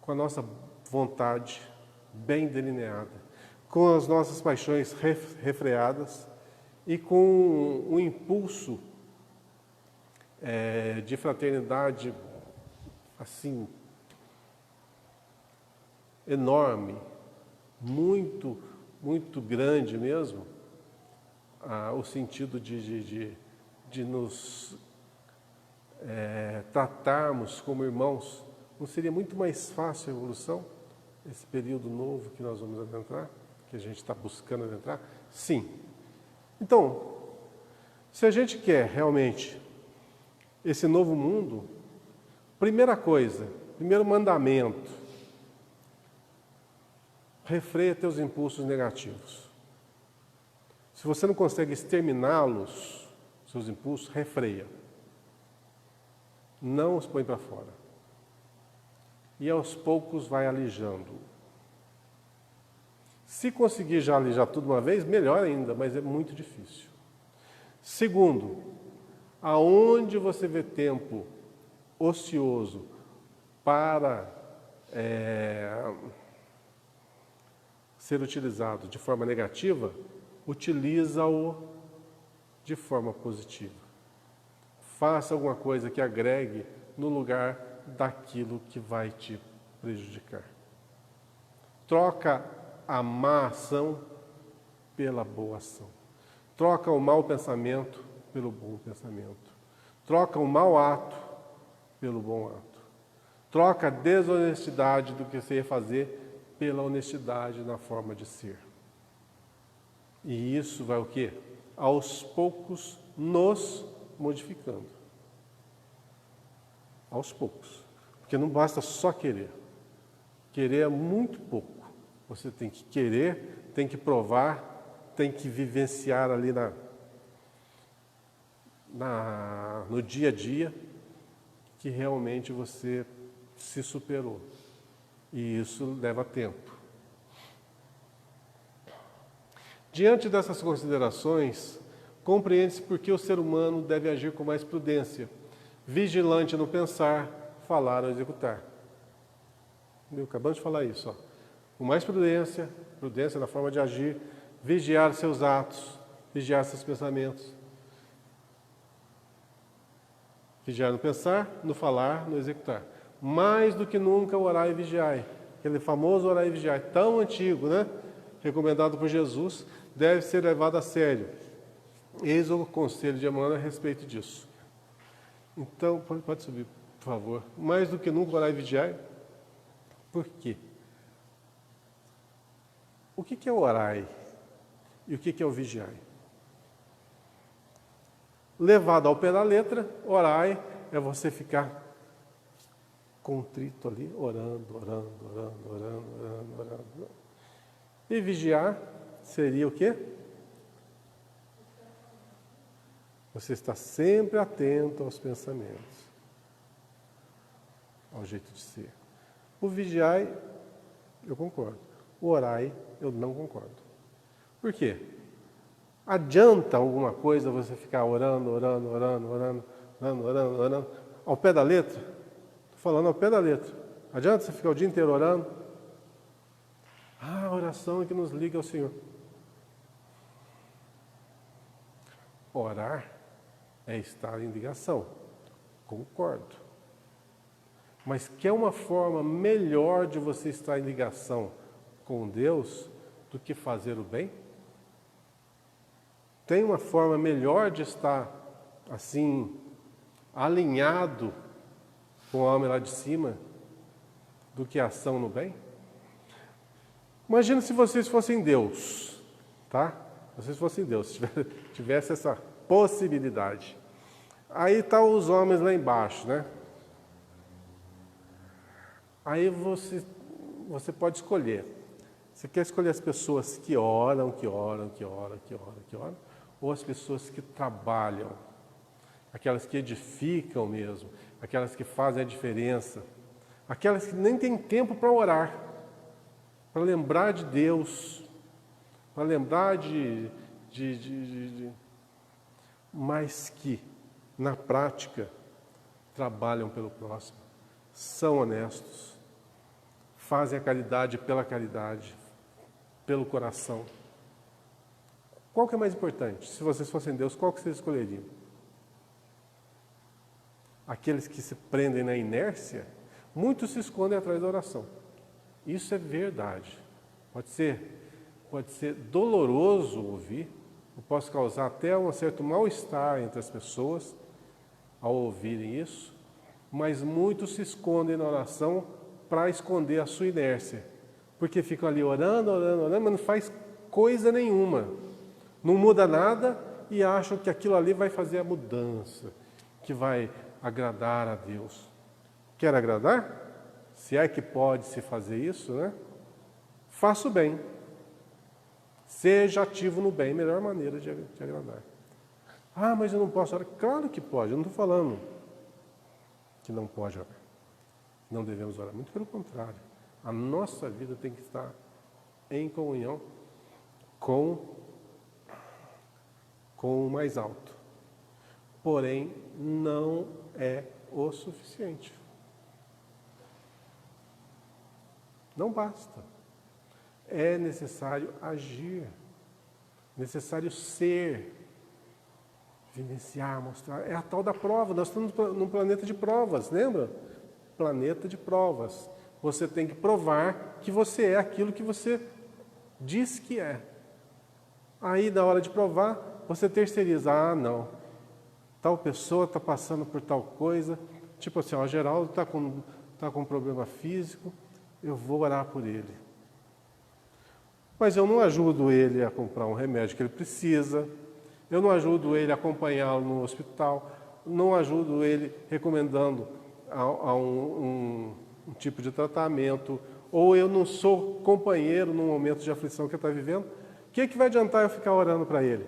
S1: com a nossa vontade bem delineada, com as nossas paixões refreadas e com um impulso de fraternidade assim enorme, muito, muito grande mesmo, o sentido de nos tratarmos como irmãos, não seria muito mais fácil a evolução, esse período novo que nós vamos adentrar, que a gente está buscando adentrar? Sim. Então, se a gente quer realmente esse novo mundo, primeira coisa, primeiro mandamento, refreia teus impulsos negativos. Se você não consegue exterminá-los, seus impulsos, refreia. Não os põe para fora. E aos poucos vai alijando. Se conseguir já alijar tudo uma vez, melhor ainda, mas é muito difícil. Segundo, aonde você vê tempo ocioso para ser utilizado de forma negativa, utiliza-o de forma positiva. Faça alguma coisa que agregue no lugar daquilo que vai te prejudicar. Troca a má ação pela boa ação. Troca o mau pensamento pelo bom pensamento. Troca o mau ato pelo bom ato. Troca a desonestidade do que você ia fazer pela honestidade na forma de ser. E isso vai o quê? Aos poucos nos modificando. Aos poucos. Porque não basta só querer. Querer é muito pouco. Você tem que querer, tem que provar, tem que vivenciar ali no dia a dia que realmente você se superou. E isso leva tempo. Diante dessas considerações, compreende-se por que o ser humano deve agir com mais prudência, vigilante no pensar, falar ou executar. Acabamos de falar isso. Com mais prudência na forma de agir, vigiar seus atos, vigiar seus pensamentos. Vigiar no pensar, no falar, no executar. Mais do que nunca orai e vigiai. Aquele famoso orai e vigiai, tão antigo, né? Recomendado por Jesus, deve ser levado a sério. Eis o conselho de Emmanuel a respeito disso. Então, pode subir, por favor. Mais do que nunca orai e vigiai. Por quê? O que é orai? E o que é o vigiai? Levado ao pé da letra, orai é você ficar contrito ali, orando. E vigiar seria o quê? Você está sempre atento aos pensamentos, ao jeito de ser. O vigiai, eu concordo. O orai, eu não concordo. Por quê? Adianta alguma coisa você ficar orando, ao pé da letra? Estou falando ao pé da letra. Adianta você ficar o dia inteiro orando? A oração é que nos liga ao Senhor. Orar é estar em ligação. Concordo. Mas quer uma forma melhor de você estar em ligação com Deus do que fazer o bem? Tem uma forma melhor de estar, assim, alinhado com o homem lá de cima do que a ação no bem? Imagina se vocês fossem Deus, tá? Vocês fossem Deus, tivesse essa possibilidade. Aí estão os homens lá embaixo, né? Aí você pode escolher. Você quer escolher as pessoas que oram, ou as pessoas que trabalham, aquelas que edificam mesmo, aquelas que fazem a diferença, aquelas que nem têm tempo para orar, para lembrar de Deus, para lembrar mas que, na prática, trabalham pelo próximo, são honestos, fazem a caridade pela caridade, pelo coração. Qual que é mais importante? Se vocês fossem Deus, qual que vocês escolheriam? Aqueles que se prendem na inércia, muitos se escondem atrás da oração. Isso é verdade. Pode ser doloroso ouvir, pode causar até um certo mal-estar entre as pessoas ao ouvirem isso, mas muitos se escondem na oração para esconder a sua inércia, porque ficam ali orando, mas não faz coisa nenhuma, não muda nada e acham que aquilo ali vai fazer a mudança, que vai agradar a Deus. Quer agradar? Se é que pode se fazer isso, né? Faça o bem. Seja ativo no bem, melhor maneira de agradar. Ah, mas eu não posso orar. Claro que pode, eu não estou falando que não pode orar. Não devemos orar, muito pelo contrário. A nossa vida tem que estar em comunhão com o mais alto. Porém, não é o suficiente. Não basta. É necessário agir, necessário ser, vivenciar, mostrar. É a tal da prova. Nós estamos num planeta de provas, lembra? Planeta de provas. Você tem que provar que você é aquilo que você diz que é. Aí, na hora de provar, você terceiriza. Ah, não. Tal pessoa está passando por tal coisa. Tipo assim, o Geraldo está com um problema físico, eu vou orar por ele. Mas eu não ajudo ele a comprar um remédio que ele precisa, eu não ajudo ele a acompanhá-lo no hospital, não ajudo ele recomendando a um tipo de tratamento, ou eu não sou companheiro no momento de aflição que ele está vivendo, o que vai adiantar eu ficar orando para ele?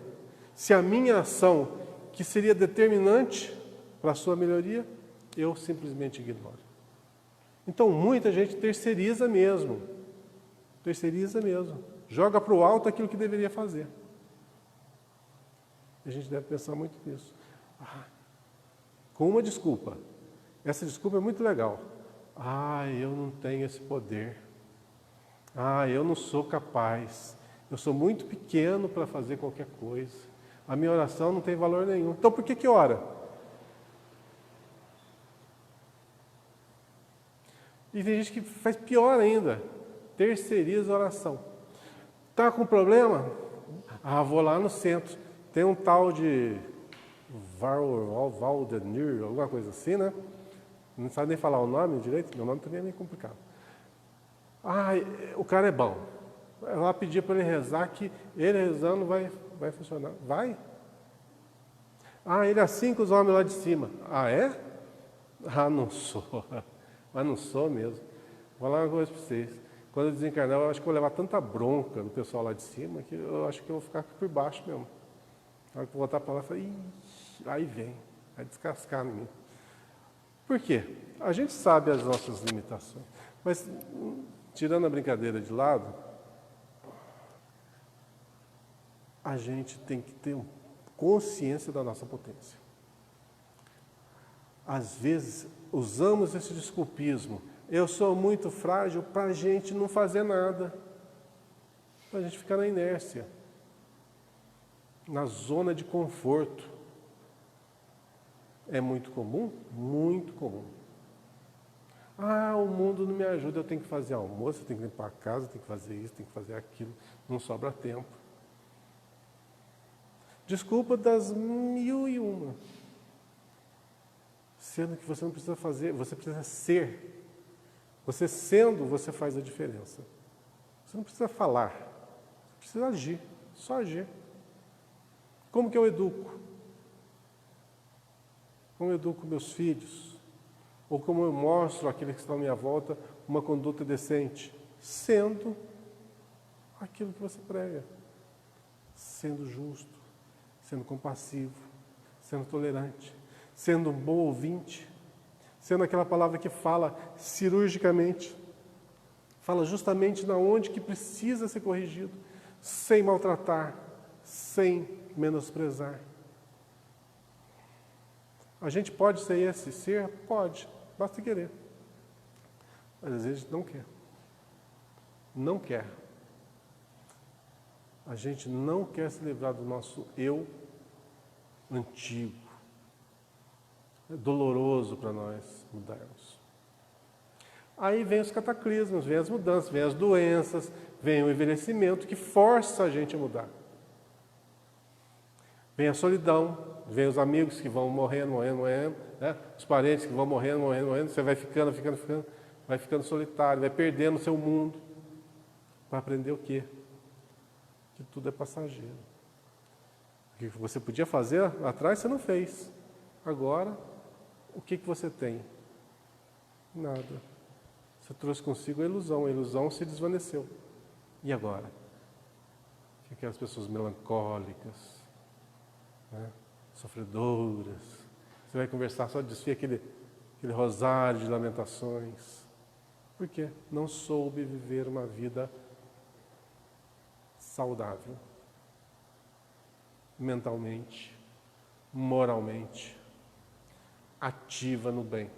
S1: Se a minha ação, que seria determinante para a sua melhoria, eu simplesmente ignoro. Então, muita gente terceiriza mesmo. Joga para o alto aquilo que deveria fazer. A gente deve pensar muito nisso. Com uma desculpa. Essa desculpa é muito legal. Eu não tenho esse poder. Eu não sou capaz. Eu sou muito pequeno para fazer qualquer coisa. A minha oração não tem valor nenhum. Então, por que ora? E tem gente que faz pior ainda. Terceiriza a oração. Está com problema? Vou lá no centro. Tem um tal de Valdenir, alguma coisa assim, né? Não sabe nem falar o nome direito, meu nome também é meio complicado. O cara é bom. Eu lá pedir para ele rezar, que ele rezando vai funcionar. Vai? Ele é assim com os homens lá de cima. É? Não sou. Mas não sou mesmo. Vou falar uma coisa para vocês. Quando eu desencarnar, eu acho que vou levar tanta bronca do pessoal lá de cima, que eu acho que eu vou ficar por baixo mesmo. Na hora que eu voltar para lá, eu falei, aí vem, vai descascar em mim. Por quê? A gente sabe as nossas limitações, mas tirando a brincadeira de lado, a gente tem que ter consciência da nossa potência. Às vezes, usamos esse desculpismo, eu sou muito frágil, para a gente não fazer nada, para a gente ficar na inércia, na zona de conforto. É muito comum? Muito comum. O mundo não me ajuda, eu tenho que fazer almoço, eu tenho que limpar a casa, eu tenho que fazer isso, tenho que fazer aquilo, não sobra tempo. Desculpa das 1001. Sendo que você não precisa fazer, você precisa ser. Você sendo, você faz a diferença. Você não precisa falar, você precisa agir, só agir. Como que eu educo? Como eu educo meus filhos? Ou como eu mostro àqueles que estão à minha volta uma conduta decente? Sendo aquilo que você prega. Sendo justo, sendo compassivo, sendo tolerante, sendo um bom ouvinte, sendo aquela palavra que fala cirurgicamente, fala justamente na onde que precisa ser corrigido, sem maltratar, sem menosprezar. A gente pode ser esse ser? Pode, basta querer. Mas às vezes a gente não quer. Não quer. A gente não quer se livrar do nosso eu antigo. É doloroso para nós mudarmos. Aí vem os cataclismos, vem as mudanças, vem as doenças, vem o envelhecimento que força a gente a mudar. Vem a solidão, vem os amigos que vão morrendo, né? Os parentes que vão morrendo, você vai ficando, vai ficando solitário, vai perdendo o seu mundo. Para aprender o quê? Que tudo é passageiro. O que você podia fazer atrás, você não fez. Agora, o que você tem? Nada. Você trouxe consigo a ilusão se desvaneceu. E agora? Aquelas pessoas melancólicas, né? Sofredoras. Você vai conversar, só desfia aquele rosário de lamentações. Por quê? Não soube viver uma vida saudável. Mentalmente, moralmente, ativa no bem.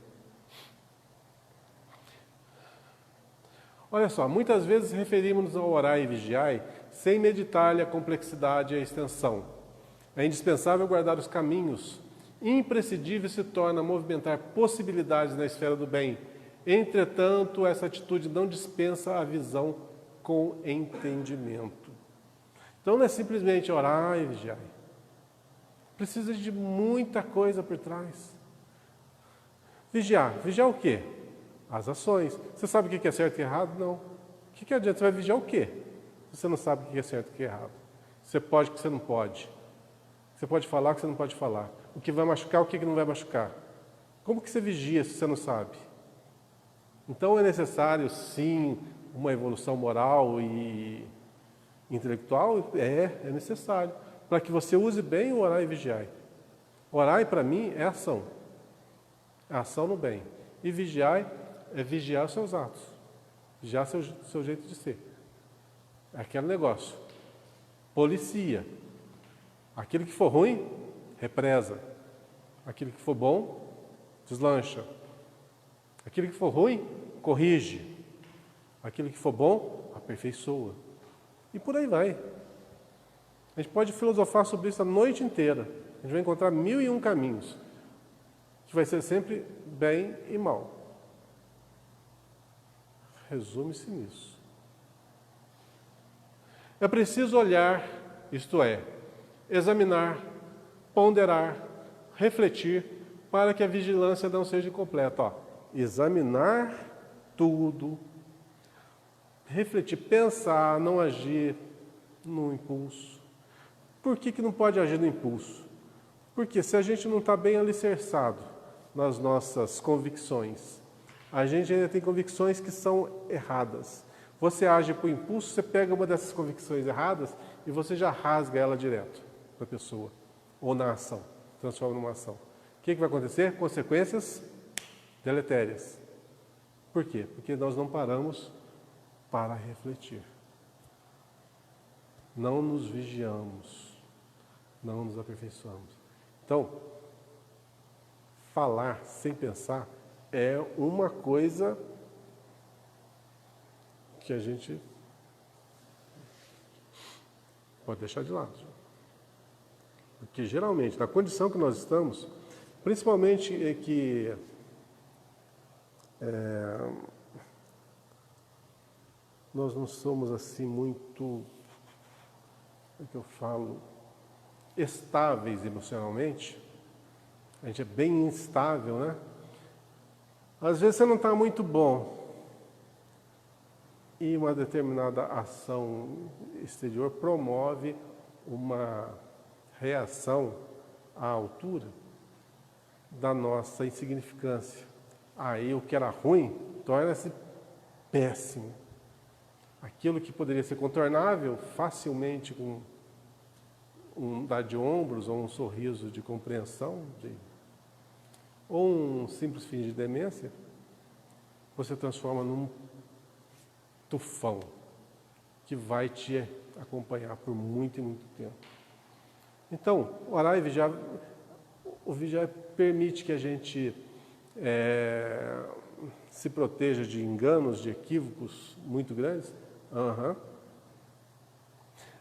S1: Olha só, muitas vezes referimos-nos ao orar e vigiar sem meditar-lhe a complexidade e a extensão. É indispensável guardar os caminhos. Imprescindível se torna movimentar possibilidades na esfera do bem. Entretanto, essa atitude não dispensa a visão com entendimento. Então não é simplesmente orar e vigiar. Precisa de muita coisa por trás. Vigiar. Vigiar o quê? As ações. Você sabe o que é certo e errado? Não. O que adianta? Você vai vigiar o quê? Se você não sabe o que é certo e o que é errado. Você pode o que você não pode. você pode falar, o que você não pode falar. O que vai machucar, o que não vai machucar. Como que você vigia se você não sabe? Então é necessário, sim, uma evolução moral e intelectual? É necessário. Para que você use bem o orar e vigiar. Orar, para mim, é ação. É ação no bem. E vigiar é vigiar os seus atos. Vigiar seu jeito de ser. É aquele negócio. Policia. Aquilo que for ruim, represa. Aquilo que for bom, deslancha. Aquilo que for ruim, corrige. Aquilo que for bom, aperfeiçoa. E por aí vai. A gente pode filosofar sobre isso a noite inteira. A gente vai encontrar 1001 caminhos. Que vai ser sempre bem e mal. Resume-se nisso. É preciso olhar, isto é, examinar, ponderar, refletir, para que a vigilância não seja incompleta. Examinar tudo, refletir, pensar, não agir no impulso. Por que não pode agir no impulso? Porque se a gente não está bem alicerçado nas nossas convicções, a gente ainda tem convicções que são erradas. Você age por impulso, você pega uma dessas convicções erradas e você já rasga ela direto para a pessoa, ou na ação, transforma numa ação. O que vai acontecer? Consequências deletérias. Por quê? Porque nós não paramos para refletir. Não nos vigiamos, não nos aperfeiçoamos. Então, falar sem pensar é uma coisa que a gente pode deixar de lado. Porque geralmente, na condição que nós estamos, principalmente é que nós não somos assim muito, como é que eu falo, estáveis emocionalmente. A gente é bem instável, né? Às vezes você não está muito bom e uma determinada ação exterior promove uma reação à altura da nossa insignificância. Aí o que era ruim torna-se péssimo. Aquilo que poderia ser contornável facilmente com um dar de ombros ou um sorriso de compreensão, ou um simples fim de demência, você transforma num tufão que vai te acompanhar por muito e muito tempo. Então, orar e vigiar, o vigiar permite que a gente se proteja de enganos, de equívocos muito grandes.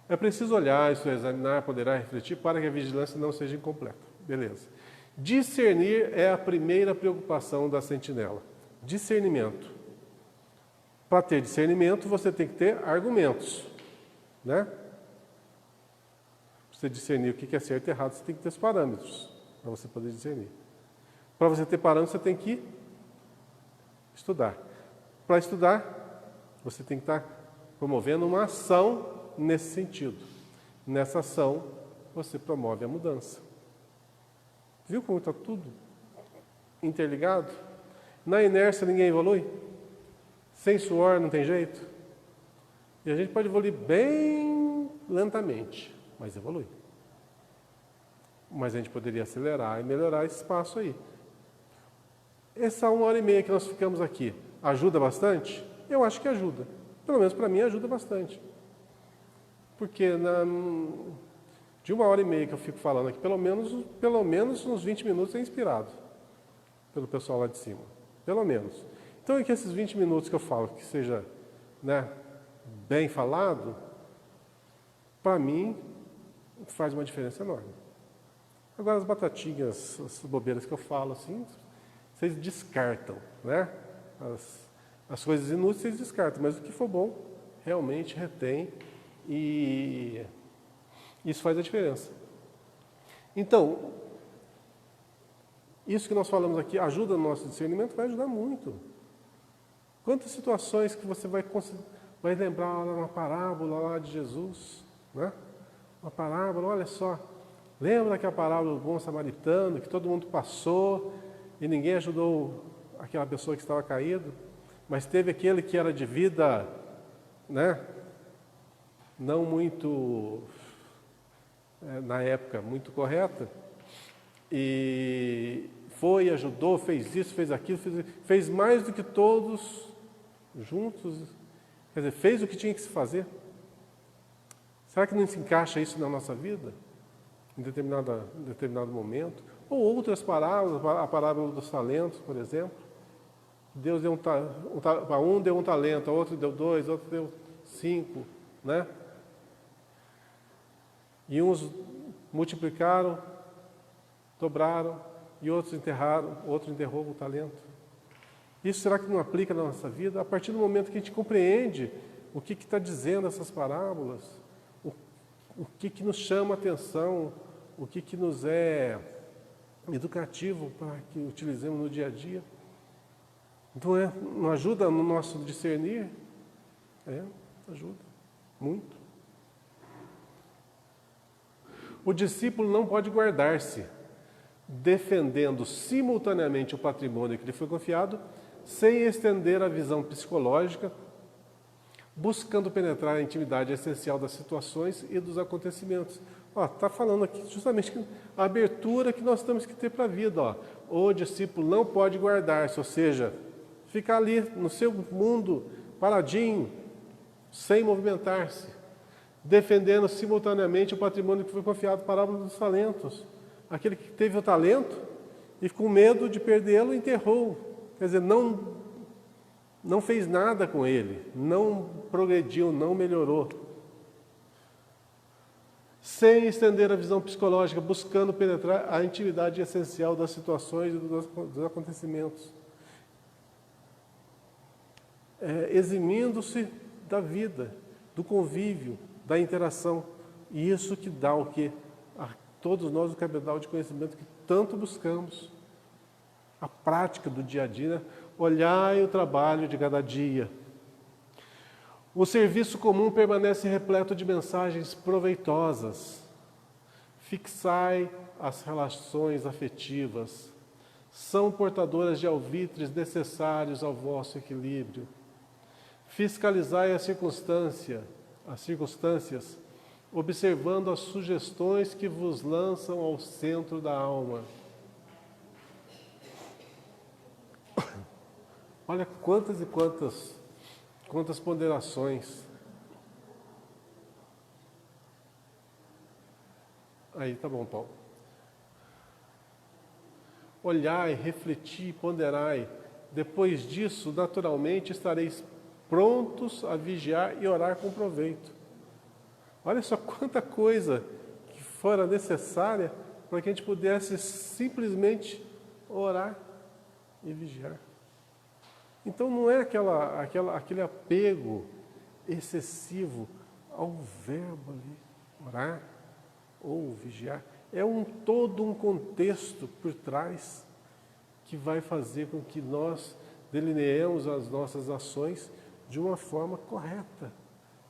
S1: É preciso olhar, isso é, examinar, ponderar, refletir, para que a vigilância não seja incompleta. Beleza. Discernir é a primeira preocupação da sentinela. Discernimento. Para ter discernimento, você tem que ter argumentos, né? Para você discernir o que é certo e errado, você tem que ter os parâmetros para você poder discernir. Para você ter parâmetros, você tem que estudar. Para estudar, você tem que estar promovendo uma ação nesse sentido. Nessa ação, você promove a mudança. Viu como está tudo interligado? Na inércia ninguém evolui. Sem suor não tem jeito. E a gente pode evoluir bem lentamente, mas evolui. Mas a gente poderia acelerar e melhorar esse espaço aí. Essa 1h30 que nós ficamos aqui, ajuda bastante? Eu acho que ajuda. Pelo menos para mim ajuda bastante. Porque de 1h30 que eu fico falando aqui, pelo menos uns 20 minutos é inspirado pelo pessoal lá de cima. Pelo menos. Então é que esses 20 minutos que eu falo, que seja, né, bem falado, para mim faz uma diferença enorme. Agora as batatinhas, as bobeiras que eu falo assim, vocês descartam, né? As coisas inúteis vocês descartam, mas o que for bom, realmente retém e isso faz a diferença. Então, isso que nós falamos aqui ajuda no nosso discernimento, vai ajudar muito. Quantas situações que você vai lembrar lá na parábola lá de Jesus, né? Uma parábola, olha só, Lembra daquela parábola do bom samaritano, que todo mundo passou e ninguém ajudou aquela pessoa que estava caída, mas teve aquele que era de vida, né, não muito, na época, muito correta, e foi, ajudou, fez isso, fez aquilo, fez mais do que todos juntos, quer dizer, fez o que tinha que se fazer. Será que não se encaixa isso na nossa vida? Em determinado momento? Ou outras parábolas, a parábola dos talentos, por exemplo. Deus deu para um deu um talento, a outro deu 2, outro deu 5, né? E uns multiplicaram, dobraram, e outros enterraram, outro enterrou o talento. Isso será que não aplica na nossa vida? A partir do momento que a gente compreende o que está dizendo essas parábolas, o que nos chama a atenção, o que nos é educativo para que utilizemos no dia a dia. Não ajuda no nosso discernir? Ajuda, muito. O discípulo não pode guardar-se, defendendo simultaneamente o patrimônio que lhe foi confiado, sem estender a visão psicológica, buscando penetrar a intimidade essencial das situações e dos acontecimentos. Está falando aqui justamente a abertura que nós temos que ter para a vida. O discípulo não pode guardar-se, ou seja, ficar ali no seu mundo, paradinho, sem movimentar-se, defendendo simultaneamente o patrimônio que foi confiado, parábola dos talentos. Aquele que teve o talento e com medo de perdê-lo, enterrou. Quer dizer, não fez nada com ele, não progrediu, não melhorou. Sem estender a visão psicológica, buscando penetrar a intimidade essencial das situações e dos acontecimentos. Eximindo-se da vida, do convívio, da interação. E isso que dá o quê? A todos nós o cabedal de conhecimento que tanto buscamos. A prática do dia a dia, né? Olhai o trabalho de cada dia. O serviço comum permanece repleto de mensagens proveitosas. Fixai as relações afetivas. São portadoras de alvitres necessários ao vosso equilíbrio. Fiscalizai as circunstâncias, observando as sugestões que vos lançam ao centro da alma. Olha quantas e quantas ponderações. Aí, tá bom, Paulo. Olhai, refleti, ponderai. Depois disso, naturalmente, estareis prontos a vigiar e orar com proveito. Olha só quanta coisa que fora necessária para que a gente pudesse simplesmente orar e vigiar. Então não é aquele apego excessivo ao verbo ali, orar ou vigiar. É todo um contexto por trás que vai fazer com que nós delineemos as nossas ações de uma forma correta,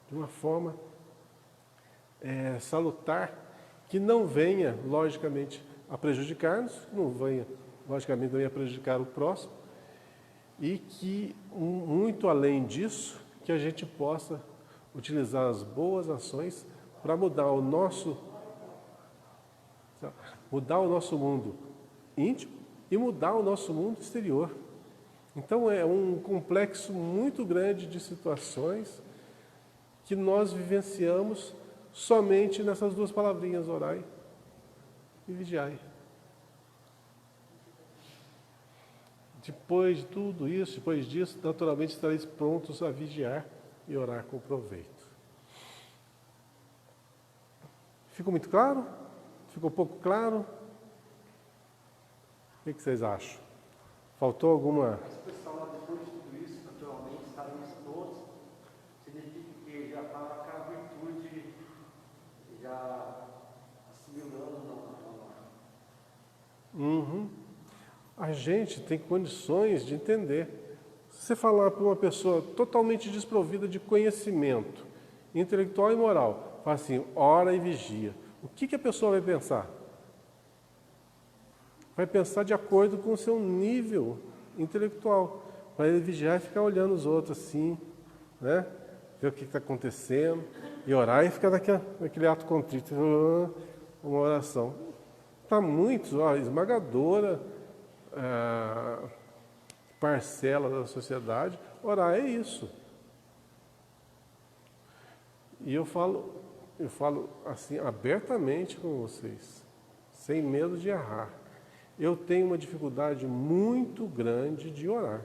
S1: de uma forma salutar, que não venha, logicamente, a prejudicar-nos, não venha, logicamente, não venha a prejudicar o próximo, e que, muito além disso, que a gente possa utilizar as boas ações para mudar o nosso mundo íntimo e mudar o nosso mundo exterior. Então é um complexo muito grande de situações que nós vivenciamos somente nessas duas palavrinhas, orai e vigiai. Depois de tudo isso, depois disso, naturalmente estareis prontos a vigiar e orar com proveito. Ficou muito claro? Ficou pouco claro? O que vocês acham? Faltou alguma...
S2: A expressão lá, depois de tudo isso, naturalmente estaremos todos, significa que já estava aquela virtude já assimilando
S1: A gente tem condições de entender. Se você falar para uma pessoa totalmente desprovida de conhecimento intelectual e moral, fala assim, ora e vigia. O que a pessoa vai pensar? vai pensar de acordo com o seu nível intelectual, para ele vigiar e ficar olhando os outros assim, né? Ver o que está acontecendo, e orar e ficar naquele ato contrito, uma oração. Para muitos, esmagadora parcela da sociedade, orar é isso. E eu falo assim abertamente com vocês, sem medo de errar. Eu tenho uma dificuldade muito grande de orar.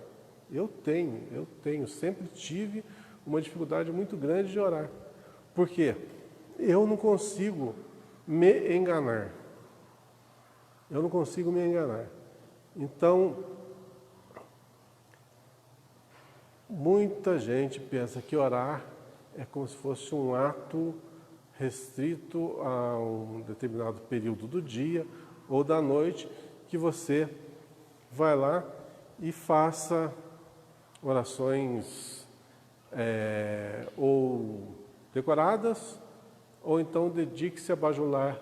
S1: Eu tenho, sempre tive uma dificuldade muito grande de orar. Por quê? Eu não consigo me enganar. Eu não consigo me enganar. Então, muita gente pensa que orar é como se fosse um ato restrito a um determinado período do dia ou da noite, que você vai lá e faça orações ou decoradas, ou então dedique-se a bajular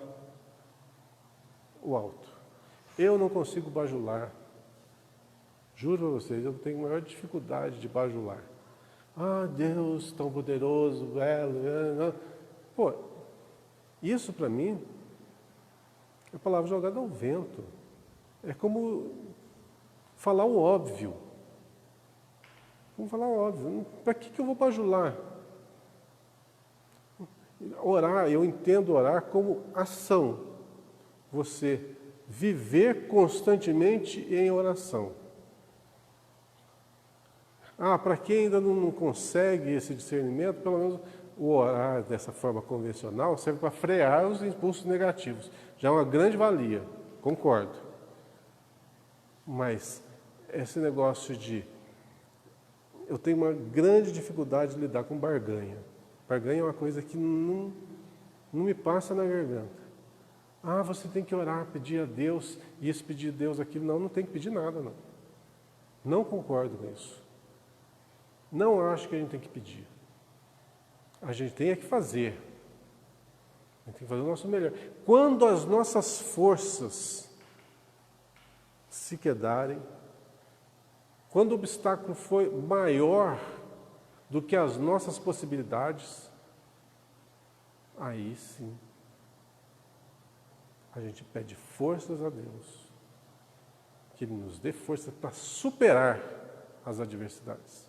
S1: o alto. Eu não consigo bajular. Juro para vocês, eu tenho maior dificuldade de bajular. Deus tão poderoso, belo. Pô, isso para mim é palavra jogada ao vento. É como falar o óbvio. Vamos falar o óbvio. Para que eu vou bajular? Orar, eu entendo orar como ação. Você viver constantemente em oração. Para quem ainda não consegue esse discernimento, pelo menos o orar dessa forma convencional serve para frear os impulsos negativos. Já é uma grande valia, concordo. Mas esse negócio eu tenho uma grande dificuldade de lidar com barganha. Barganha é uma coisa que não me passa na garganta. Você tem que orar, pedir a Deus isso, pedir a Deus aquilo. Não tem que pedir nada, não. Não concordo com isso. Não acho que a gente tem que pedir. A gente tem que fazer. A gente tem que fazer o nosso melhor. Quando as nossas forças se quedarem, quando o obstáculo foi maior do que as nossas possibilidades, aí sim, a gente pede forças a Deus, que Ele nos dê força para superar as adversidades.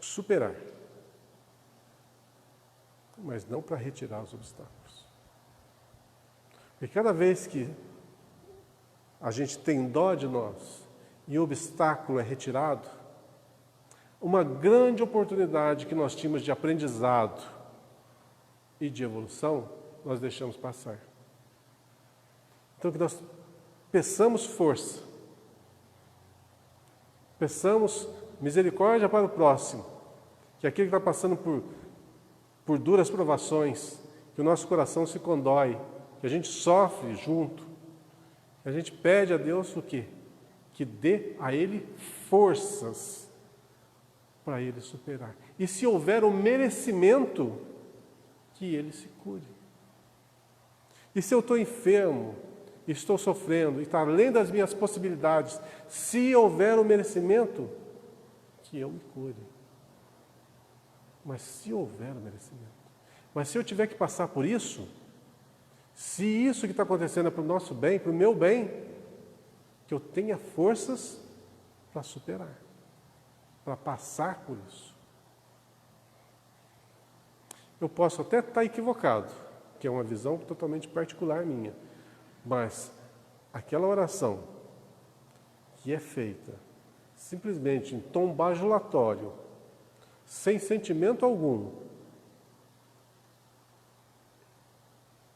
S1: Superar. Mas não para retirar os obstáculos. Porque cada vez que a gente tem dó de nós e o obstáculo é retirado, uma grande oportunidade que nós tínhamos de aprendizado e de evolução, nós deixamos passar. Então, que nós peçamos força, peçamos misericórdia para o próximo, que aquele que está passando por duras provações, que o nosso coração se condói, que a gente sofre junto, que a gente pede a Deus o quê? Que dê a ele forças para ele superar. E se houver o merecimento, que ele se cure. E se eu estou enfermo, estou sofrendo, e está além das minhas possibilidades, se houver o merecimento, que eu me cure. Mas se houver o merecimento. Mas se eu tiver que passar por isso, se isso que está acontecendo é para o nosso bem, para o meu bem, que eu tenha forças para superar, para passar por isso. Eu posso até estar equivocado, que é uma visão totalmente particular minha, mas aquela oração que é feita simplesmente em tom bajulatório, sem sentimento algum,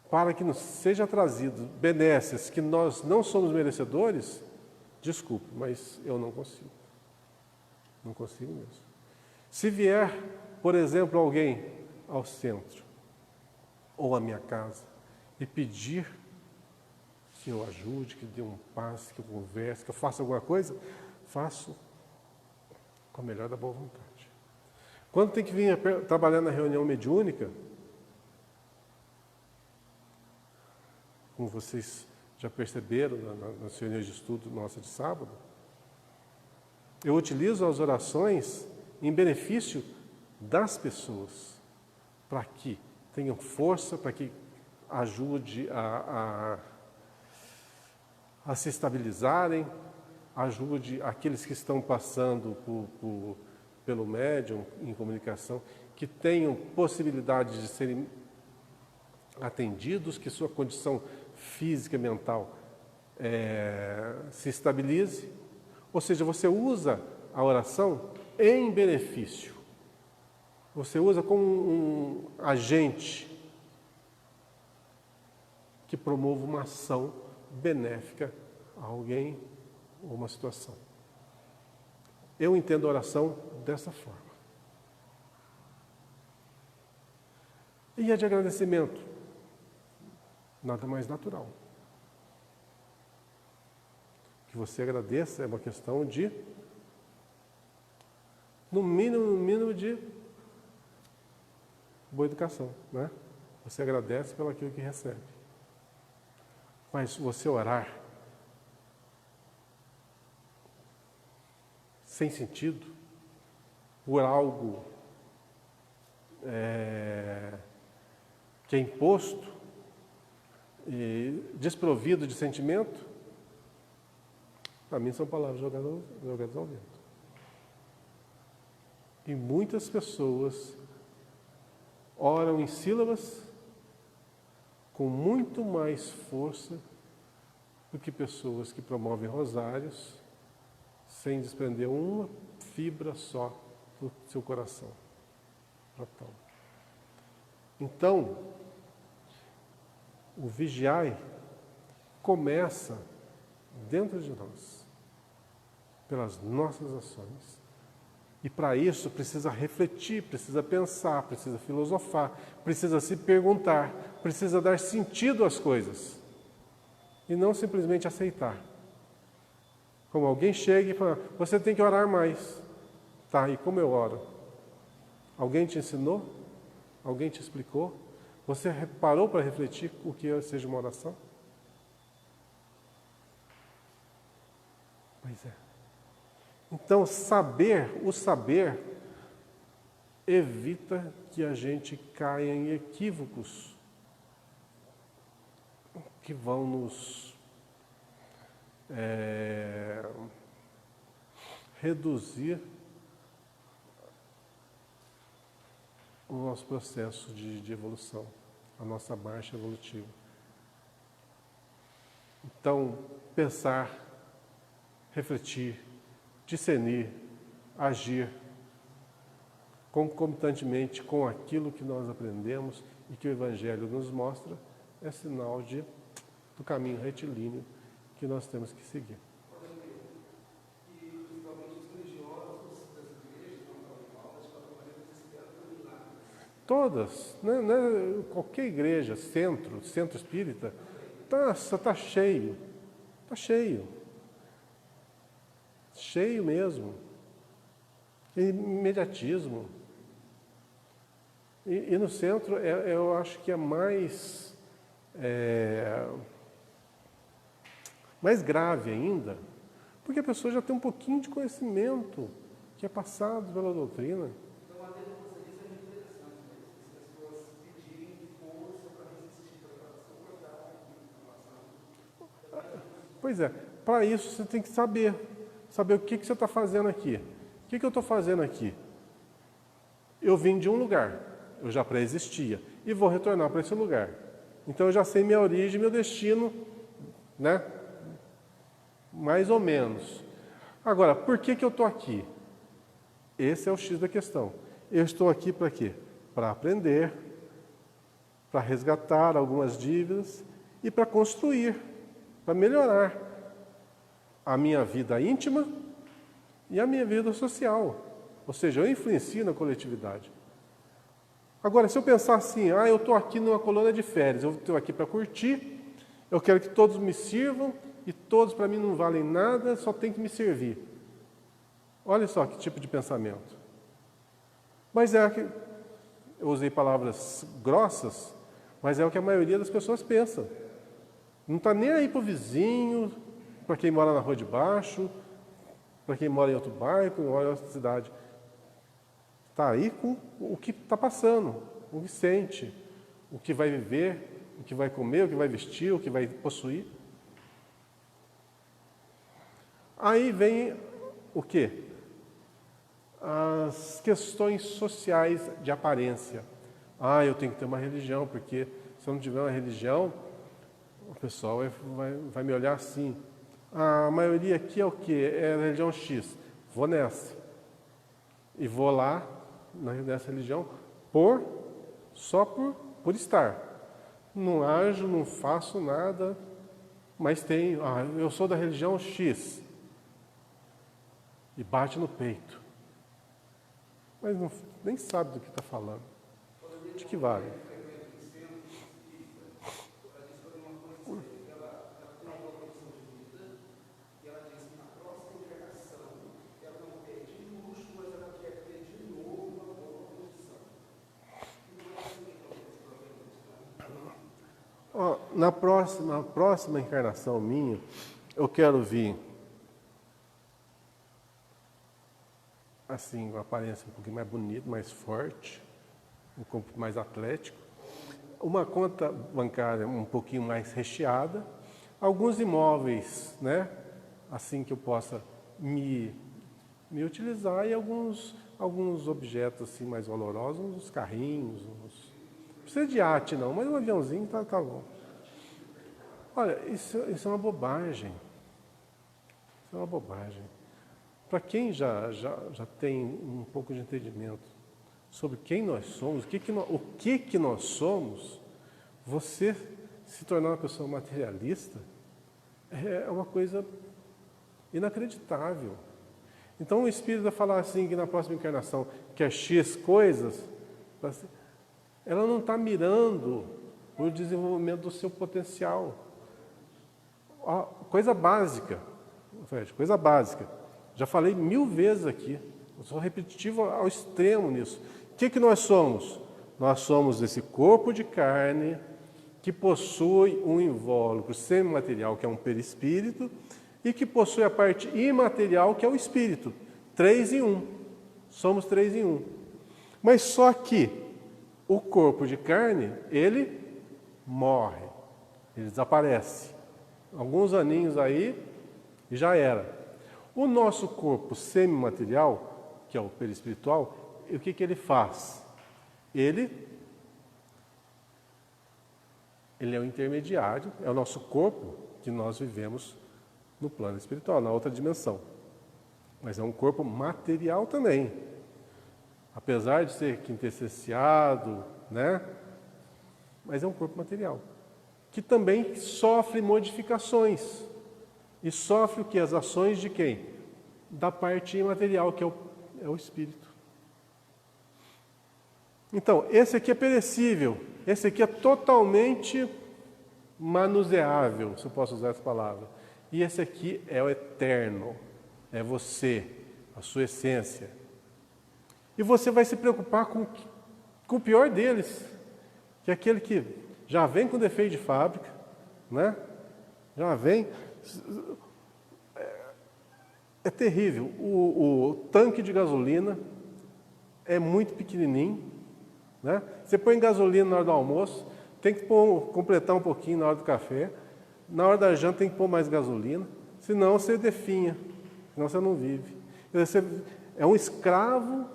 S1: para que nos seja trazido benesses que nós não somos merecedores, desculpe, mas eu não consigo. Não consigo mesmo. Se vier, por exemplo, alguém ao centro, ou à minha casa, e pedir que eu ajude, que dê um passe, que eu converse, que eu faça alguma coisa, faço com a melhor da boa vontade. Quando tem que vir trabalhar na reunião mediúnica, como vocês já perceberam nas reuniões de estudo nossa de sábado, eu utilizo as orações em benefício das pessoas, para que tenham força, para que ajude a se estabilizarem, ajude aqueles que estão passando pelo médium em comunicação, que tenham possibilidade de serem atendidos, que sua condição física e mental se estabilize. Ou seja, você usa a oração em benefício. Você usa como um agente que promova uma ação benéfica a alguém ou uma situação. Eu entendo a oração dessa forma. E a de agradecimento? Nada mais natural. Que você agradeça é uma questão de, no mínimo de boa educação, né? Você agradece pelo aquilo que recebe. Mas você orar sem sentido, por algo que é imposto e desprovido de sentimento, para mim são palavras jogadas ao vento. E muitas pessoas oram em sílabas com muito mais força do que pessoas que promovem rosários sem desprender uma fibra só do seu coração. Então, o vigiai começa dentro de nós, pelas nossas ações. E para isso precisa refletir, precisa pensar, precisa filosofar, precisa se perguntar, precisa dar sentido às coisas. E não simplesmente aceitar. Como alguém chega e fala, você tem que orar mais. Tá, e como eu oro? Alguém te ensinou? Alguém te explicou? Você parou para refletir o que seja uma oração? Pois é. Então, o saber evita que a gente caia em equívocos que vão nos reduzir o nosso processo de evolução, a nossa marcha evolutiva. Então, pensar, refletir, discernir, agir concomitantemente com aquilo que nós aprendemos e que o Evangelho nos mostra, é sinal do caminho retilíneo que nós temos que seguir.
S3: E principalmente os religiosos das igrejas,
S1: Todas, né? Qualquer igreja, centro espírita, está cheio. Está cheio. Cheio mesmo. Imediatismo. E no centro, eu acho que é mais grave ainda, porque a pessoa já tem um pouquinho de conhecimento que é passado pela doutrina.
S3: Então, até como você disse, é muito interessante, né? As pessoas pedirem força para resistir, para suportar a informação.
S1: Pois é, para isso você tem que saber o que você está fazendo aqui. O que eu estou fazendo aqui? Eu vim de um lugar, eu já pré-existia, e vou retornar para esse lugar. Então eu já sei minha origem, meu destino, né? Mais ou menos. Agora, por que eu estou aqui? Esse é o X da questão. Eu estou aqui para quê? Para aprender, para resgatar algumas dívidas e para construir, para melhorar a minha vida íntima e a minha vida social. Ou seja, eu influencio na coletividade. Agora, se eu pensar assim, eu estou aqui numa colônia de férias, eu estou aqui para curtir, eu quero que todos me sirvam e todos para mim não valem nada, só tem que me servir. Olha só que tipo de pensamento. Mas eu usei palavras grossas, mas é o que a maioria das pessoas pensa. Não está nem aí para o vizinho, para quem mora na rua de baixo, para quem mora em outro bairro, quem mora em outra cidade. Está aí com o que está passando, o que sente, o que vai viver, o que vai comer, o que vai vestir, o que vai possuir. Aí vem o quê? As questões sociais de aparência. Eu tenho que ter uma religião, porque se eu não tiver uma religião, o pessoal vai me olhar assim. A maioria aqui é o quê? É a religião X. Vou nessa. E vou lá, nessa religião, só por estar. Não ajo, não faço nada, mas tenho. Eu sou da religião X. E bate no peito. Mas nem sabe do que está falando. De que vale? Na próxima encarnação minha, eu quero vir assim, com a aparência um pouquinho mais bonita, mais forte, um corpo mais atlético, uma conta bancária um pouquinho mais recheada, alguns imóveis, né, assim que eu possa me utilizar, e alguns objetos assim mais valorosos, uns carrinhos, não precisa de iate não, mas um aviãozinho tá bom. Olha, isso é uma bobagem. Isso é uma bobagem. Para quem já tem um pouco de entendimento sobre quem nós somos, o que nós somos, você se tornar uma pessoa materialista é uma coisa inacreditável. Então o Espírito vai falar assim, que na próxima encarnação quer X coisas, ela não está mirando o desenvolvimento do seu potencial. Coisa básica, coisa básica. Já falei 1000 vezes aqui, eu sou repetitivo ao extremo nisso. O que nós somos? Nós somos esse corpo de carne que possui um invólucro semimaterial, que é um perispírito, e que possui a parte imaterial, que é o espírito. 3 em 1. Somos 3 em 1. Mas só que o corpo de carne, ele morre, ele desaparece. Alguns aninhos aí e já era. O nosso corpo semimaterial, que é o perispiritual, o que ele faz? Ele é o intermediário, é o nosso corpo que nós vivemos no plano espiritual, na outra dimensão. Mas é um corpo material também. Apesar de ser quintessenciado, né? Mas é um corpo material. Que também sofre modificações. E sofre o quê? As ações de quem? Da parte imaterial, que é o espírito. Então, esse aqui é perecível. Esse aqui é totalmente manuseável, se eu posso usar essa palavra. E esse aqui é o eterno. É você, a sua essência. E você vai se preocupar com o pior deles, que é aquele que já vem com defeito de fábrica, né? Já vem. É terrível. O tanque de gasolina é muito pequenininho, né? Você põe gasolina na hora do almoço, tem que completar um pouquinho na hora do café, na hora da janta tem que pôr mais gasolina, senão você definha, senão você não vive. Você é um escravo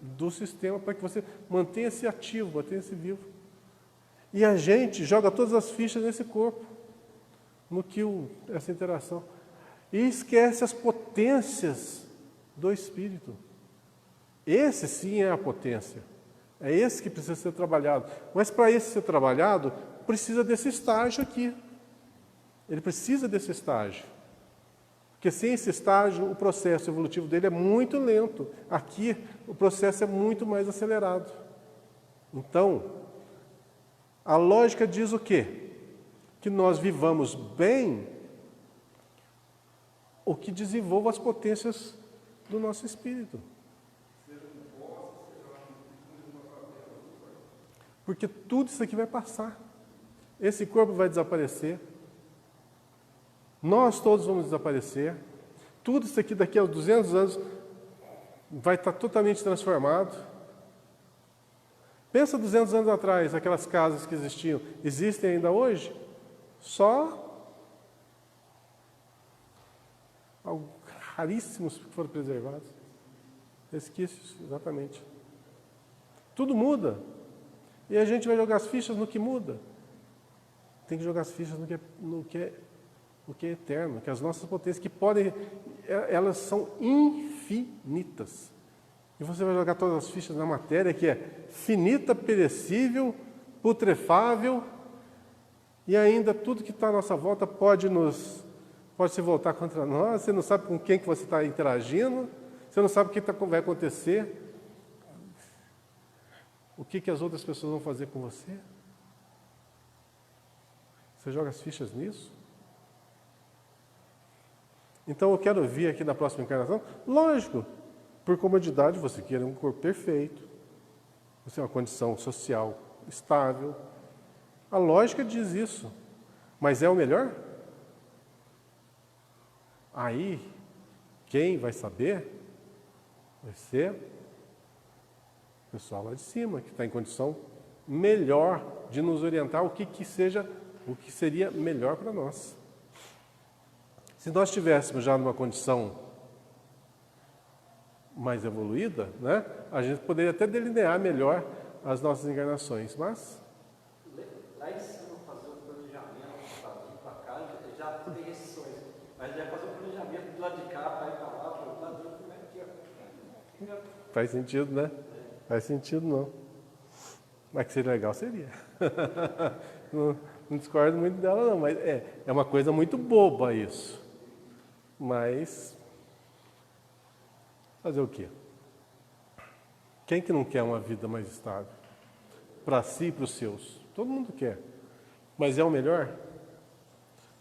S1: do sistema para que você mantenha-se ativo, mantenha-se vivo. E a gente joga todas as fichas nesse corpo, no que essa interação. E esquece as potências do Espírito. Esse sim é a potência. É esse que precisa ser trabalhado. Mas para esse ser trabalhado, precisa desse estágio aqui. Ele precisa desse estágio. Porque sem esse estágio, o processo evolutivo dele é muito lento. Aqui, o processo é muito mais acelerado. Então, a lógica diz o quê? Que nós vivamos bem o que desenvolva as potências do nosso espírito. Porque tudo isso aqui vai passar. Esse corpo vai desaparecer, Nós todos vamos desaparecer. Tudo isso aqui daqui a 200 anos vai estar totalmente transformado. Pensa 200 anos atrás, aquelas casas que existiam. Existem ainda hoje? Só raríssimos que foram preservados. Resquícios, exatamente. Tudo muda. E a gente vai jogar as fichas no que muda. Tem que jogar as fichas no que é eterno, que as nossas potências, que podem, elas são infinitas. E você vai jogar todas as fichas na matéria, que é finita, perecível, putrefável, e ainda tudo que está à nossa volta pode se voltar contra nós. Você não sabe com quem que você está interagindo, você não sabe o que vai acontecer, o que as outras pessoas vão fazer com você. Você joga as fichas nisso? Então eu quero vir aqui na próxima encarnação, lógico, por comodidade você quer um corpo perfeito, você é uma condição social estável. A lógica diz isso, mas é o melhor? Aí, quem vai saber vai ser o pessoal lá de cima, que está em condição melhor de nos orientar o que seria melhor para nós. Se nós estivéssemos já numa condição mais evoluída, né, a gente poderia até delinear melhor as nossas encarnações, mas...
S2: Lá em cima, fazer um planejamento para vir para cá, já tem esses sonhos, mas já fazer um planejamento do lado de cá, para ir para lá, para o lado de outro, como é que é?
S1: Faz sentido, né? Faz sentido, não. Mas que seria legal, seria. Não discordo muito dela, não, mas é uma coisa muito boba isso. Mas, fazer o quê? Quem que não quer uma vida mais estável? Para si e para os seus. Todo mundo quer. Mas é o melhor?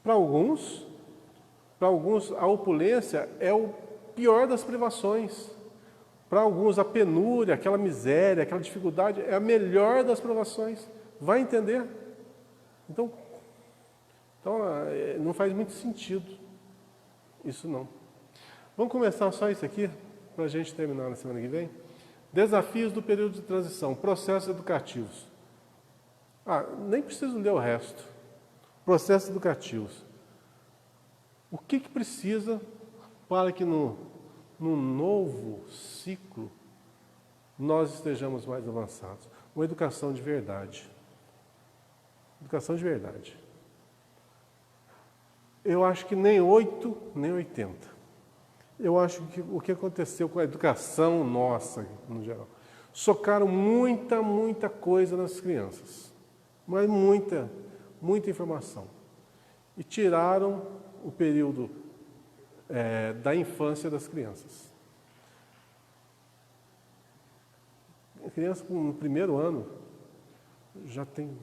S1: Para alguns, a opulência é o pior das privações. Para alguns, a penúria, aquela miséria, aquela dificuldade é a melhor das provações. Vai entender? Então não faz muito sentido. Isso não. Vamos começar só isso aqui, para a gente terminar na semana que vem. Desafios do período de transição, processos educativos. Nem preciso ler o resto. Processos educativos. O que precisa para que no novo ciclo nós estejamos mais avançados? Uma educação de verdade. Educação de verdade. Eu acho que nem 8, nem 80. Eu acho que o que aconteceu com a educação nossa, no geral, socaram muita coisa nas crianças. Mas muita informação. E tiraram o período da infância das crianças. A criança, no primeiro ano, já tem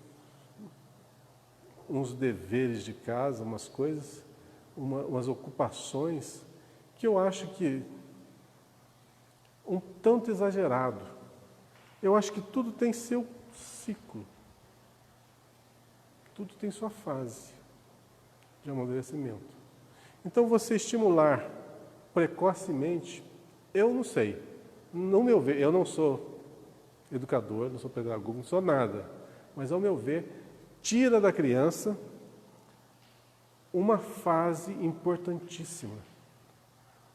S1: uns deveres de casa, umas coisas, umas ocupações, que eu acho que um tanto exagerado. Eu acho que tudo tem seu ciclo. Tudo tem sua fase de amadurecimento. Então, você estimular precocemente, eu não sei. No meu ver, eu não sou educador, não sou pedagogo, não sou nada. Mas, ao meu ver, tira da criança uma fase importantíssima.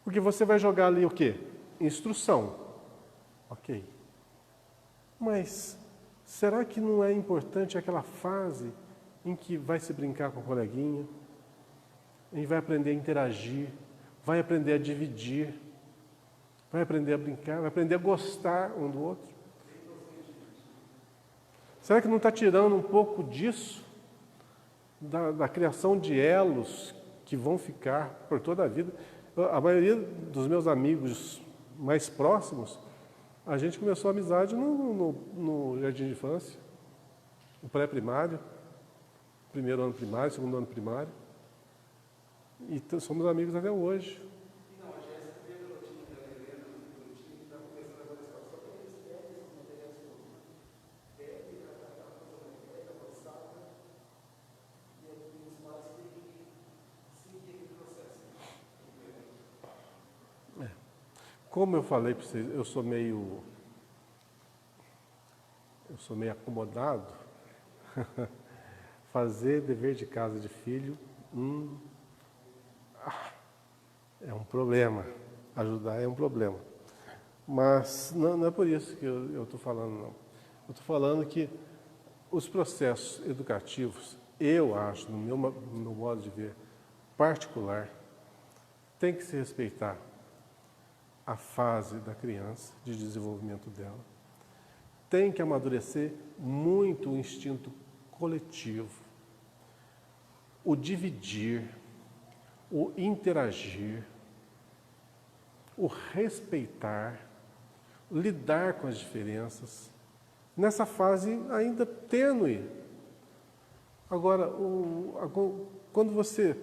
S1: Porque você vai jogar ali o quê? Instrução. Ok. Mas será que não é importante aquela fase em que vai se brincar com o coleguinha, e vai aprender a interagir, vai aprender a dividir, vai aprender a brincar, vai aprender a gostar um do outro? Será que não está tirando um pouco disso, da criação de elos que vão ficar por toda a vida? A maioria dos meus amigos mais próximos, a gente começou a amizade no jardim de infância, no pré-primário, primeiro ano primário, segundo ano primário, e somos amigos até hoje.
S3: Não, a Jéssica veio pelo time da Helena, pelo time que está começando agora a escola, só que eles pegam esses materiais todos. Pegam e aquela coisa mais velha, avançada, e aí os pais têm que seguir
S1: Como eu falei para vocês, eu sou meio acomodado. Fazer dever de casa de filho, é um problema. Ajudar é um problema. Mas não é por isso que eu estou falando, não. Eu estou falando que os processos educativos, eu acho, no meu modo de ver particular, tem que se respeitar a fase da criança, de desenvolvimento dela. Tem que amadurecer muito o instinto coletivo, o dividir, o interagir, o respeitar, lidar com as diferenças, nessa fase ainda tênue. Agora, quando você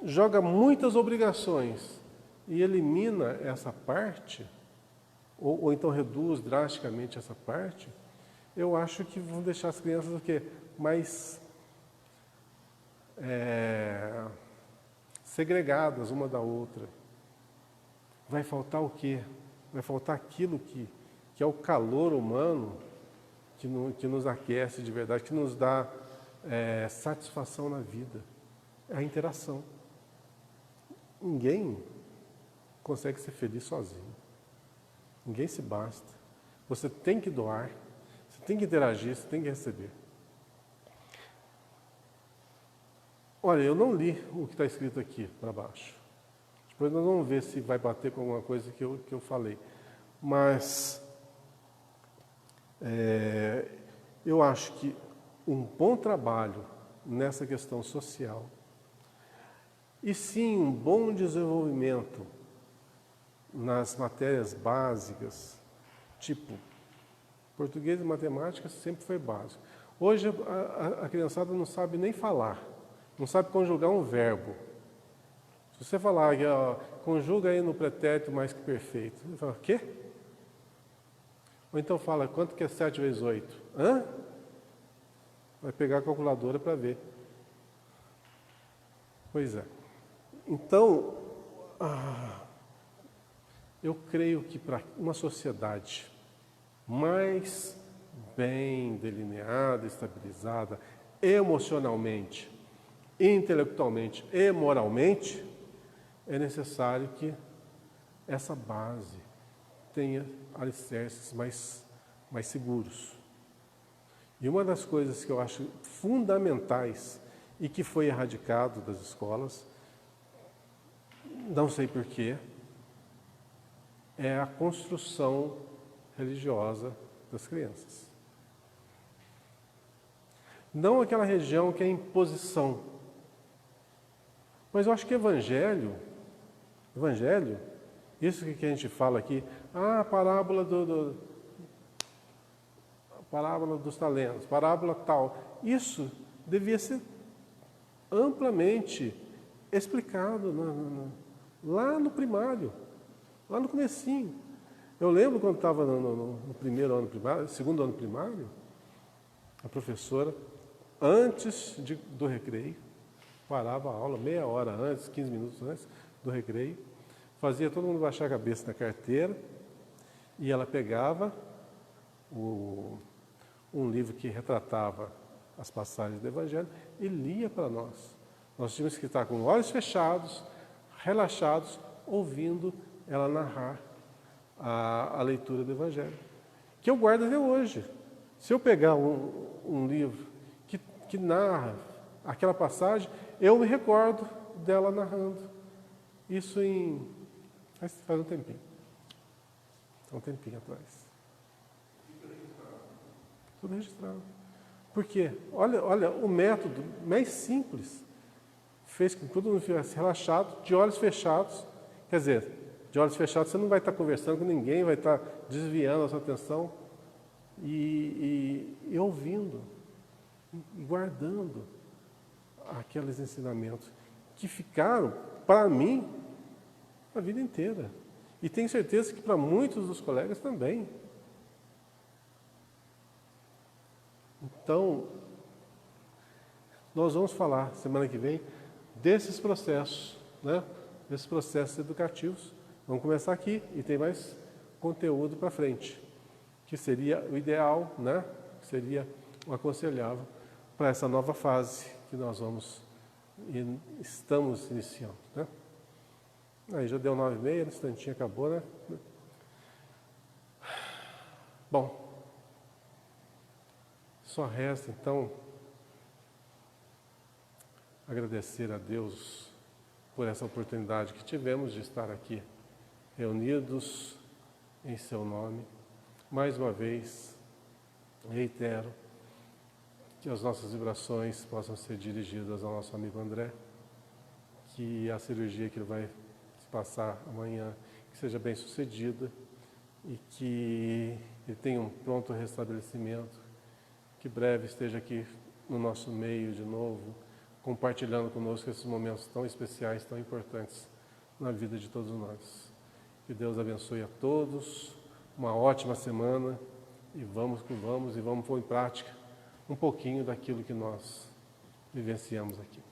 S1: joga muitas obrigações e elimina essa parte, ou então reduz drasticamente essa parte, eu acho que vão deixar as crianças o quê? Mais segregadas uma da outra. Vai faltar o quê? Vai faltar aquilo que é o calor humano, que nos aquece de verdade, que nos dá satisfação na vida. É a interação. Ninguém consegue ser feliz sozinho. Ninguém se basta. Você tem que doar, você tem que interagir, você tem que receber. Olha, eu não li o que está escrito aqui para baixo. Depois nós vamos ver se vai bater com alguma coisa que eu falei. Mas eu acho que um bom trabalho nessa questão social, e sim um bom desenvolvimento nas matérias básicas, tipo português e matemática sempre foi básico. Hoje a criançada não sabe nem falar, não sabe conjugar um verbo. Se você falar que conjuga aí no pretérito mais que perfeito, você fala, quê? Ou então fala, quanto que é 7 vezes 8? Hã? Vai pegar a calculadora para ver. Pois é. Então, eu creio que para uma sociedade mais bem delineada, estabilizada, emocionalmente, intelectualmente e moralmente, é necessário que essa base tenha alicerces mais seguros. E uma das coisas que eu acho fundamentais e que foi erradicado das escolas, não sei porquê, é a construção religiosa das crianças. Não aquela região que é imposição. Mas eu acho que evangelho, isso que a gente fala aqui, a parábola parábola dos talentos, parábola tal, isso devia ser amplamente explicado lá no primário, lá no comecinho. Eu lembro quando estava no primeiro ano primário, segundo ano primário, a professora, antes do recreio, parava a aula meia hora antes, 15 minutos antes do recreio, fazia todo mundo baixar a cabeça na carteira e ela pegava um livro que retratava as passagens do Evangelho e lia para nós. Nós tínhamos que estar com olhos fechados, relaxados, ouvindo ela narrar a leitura do Evangelho, que eu guardo até hoje. Se eu pegar um livro que narra aquela passagem, eu me recordo dela narrando. Isso faz um tempinho. Um tempinho atrás. Tudo registrado. Por quê? Olha, o método mais simples fez com que todo mundo ficasse relaxado, de olhos fechados. Quer dizer, de olhos fechados você não vai estar conversando com ninguém, vai estar desviando a sua atenção e ouvindo, e guardando aqueles ensinamentos que ficaram, para mim, a vida inteira. E tenho certeza que para muitos dos colegas também. Então, nós vamos falar semana que vem desses processos, né? Desses processos educativos Vamos começar aqui e tem mais conteúdo para frente, que seria o ideal, né? Seria o aconselhável para essa nova fase que nós vamos e estamos iniciando, né? Aí já deu 9h30, no instantinho acabou, né? Bom, só resta então agradecer a Deus por essa oportunidade que tivemos de estar aqui reunidos em seu nome. Mais uma vez, reitero que as nossas vibrações possam ser dirigidas ao nosso amigo André, que a cirurgia que ele vai passar amanhã que seja bem sucedida e que ele tenha um pronto restabelecimento, que breve esteja aqui no nosso meio de novo, compartilhando conosco esses momentos tão especiais, tão importantes na vida de todos nós. Que Deus abençoe a todos, uma ótima semana e vamos pôr em prática um pouquinho daquilo que nós vivenciamos aqui.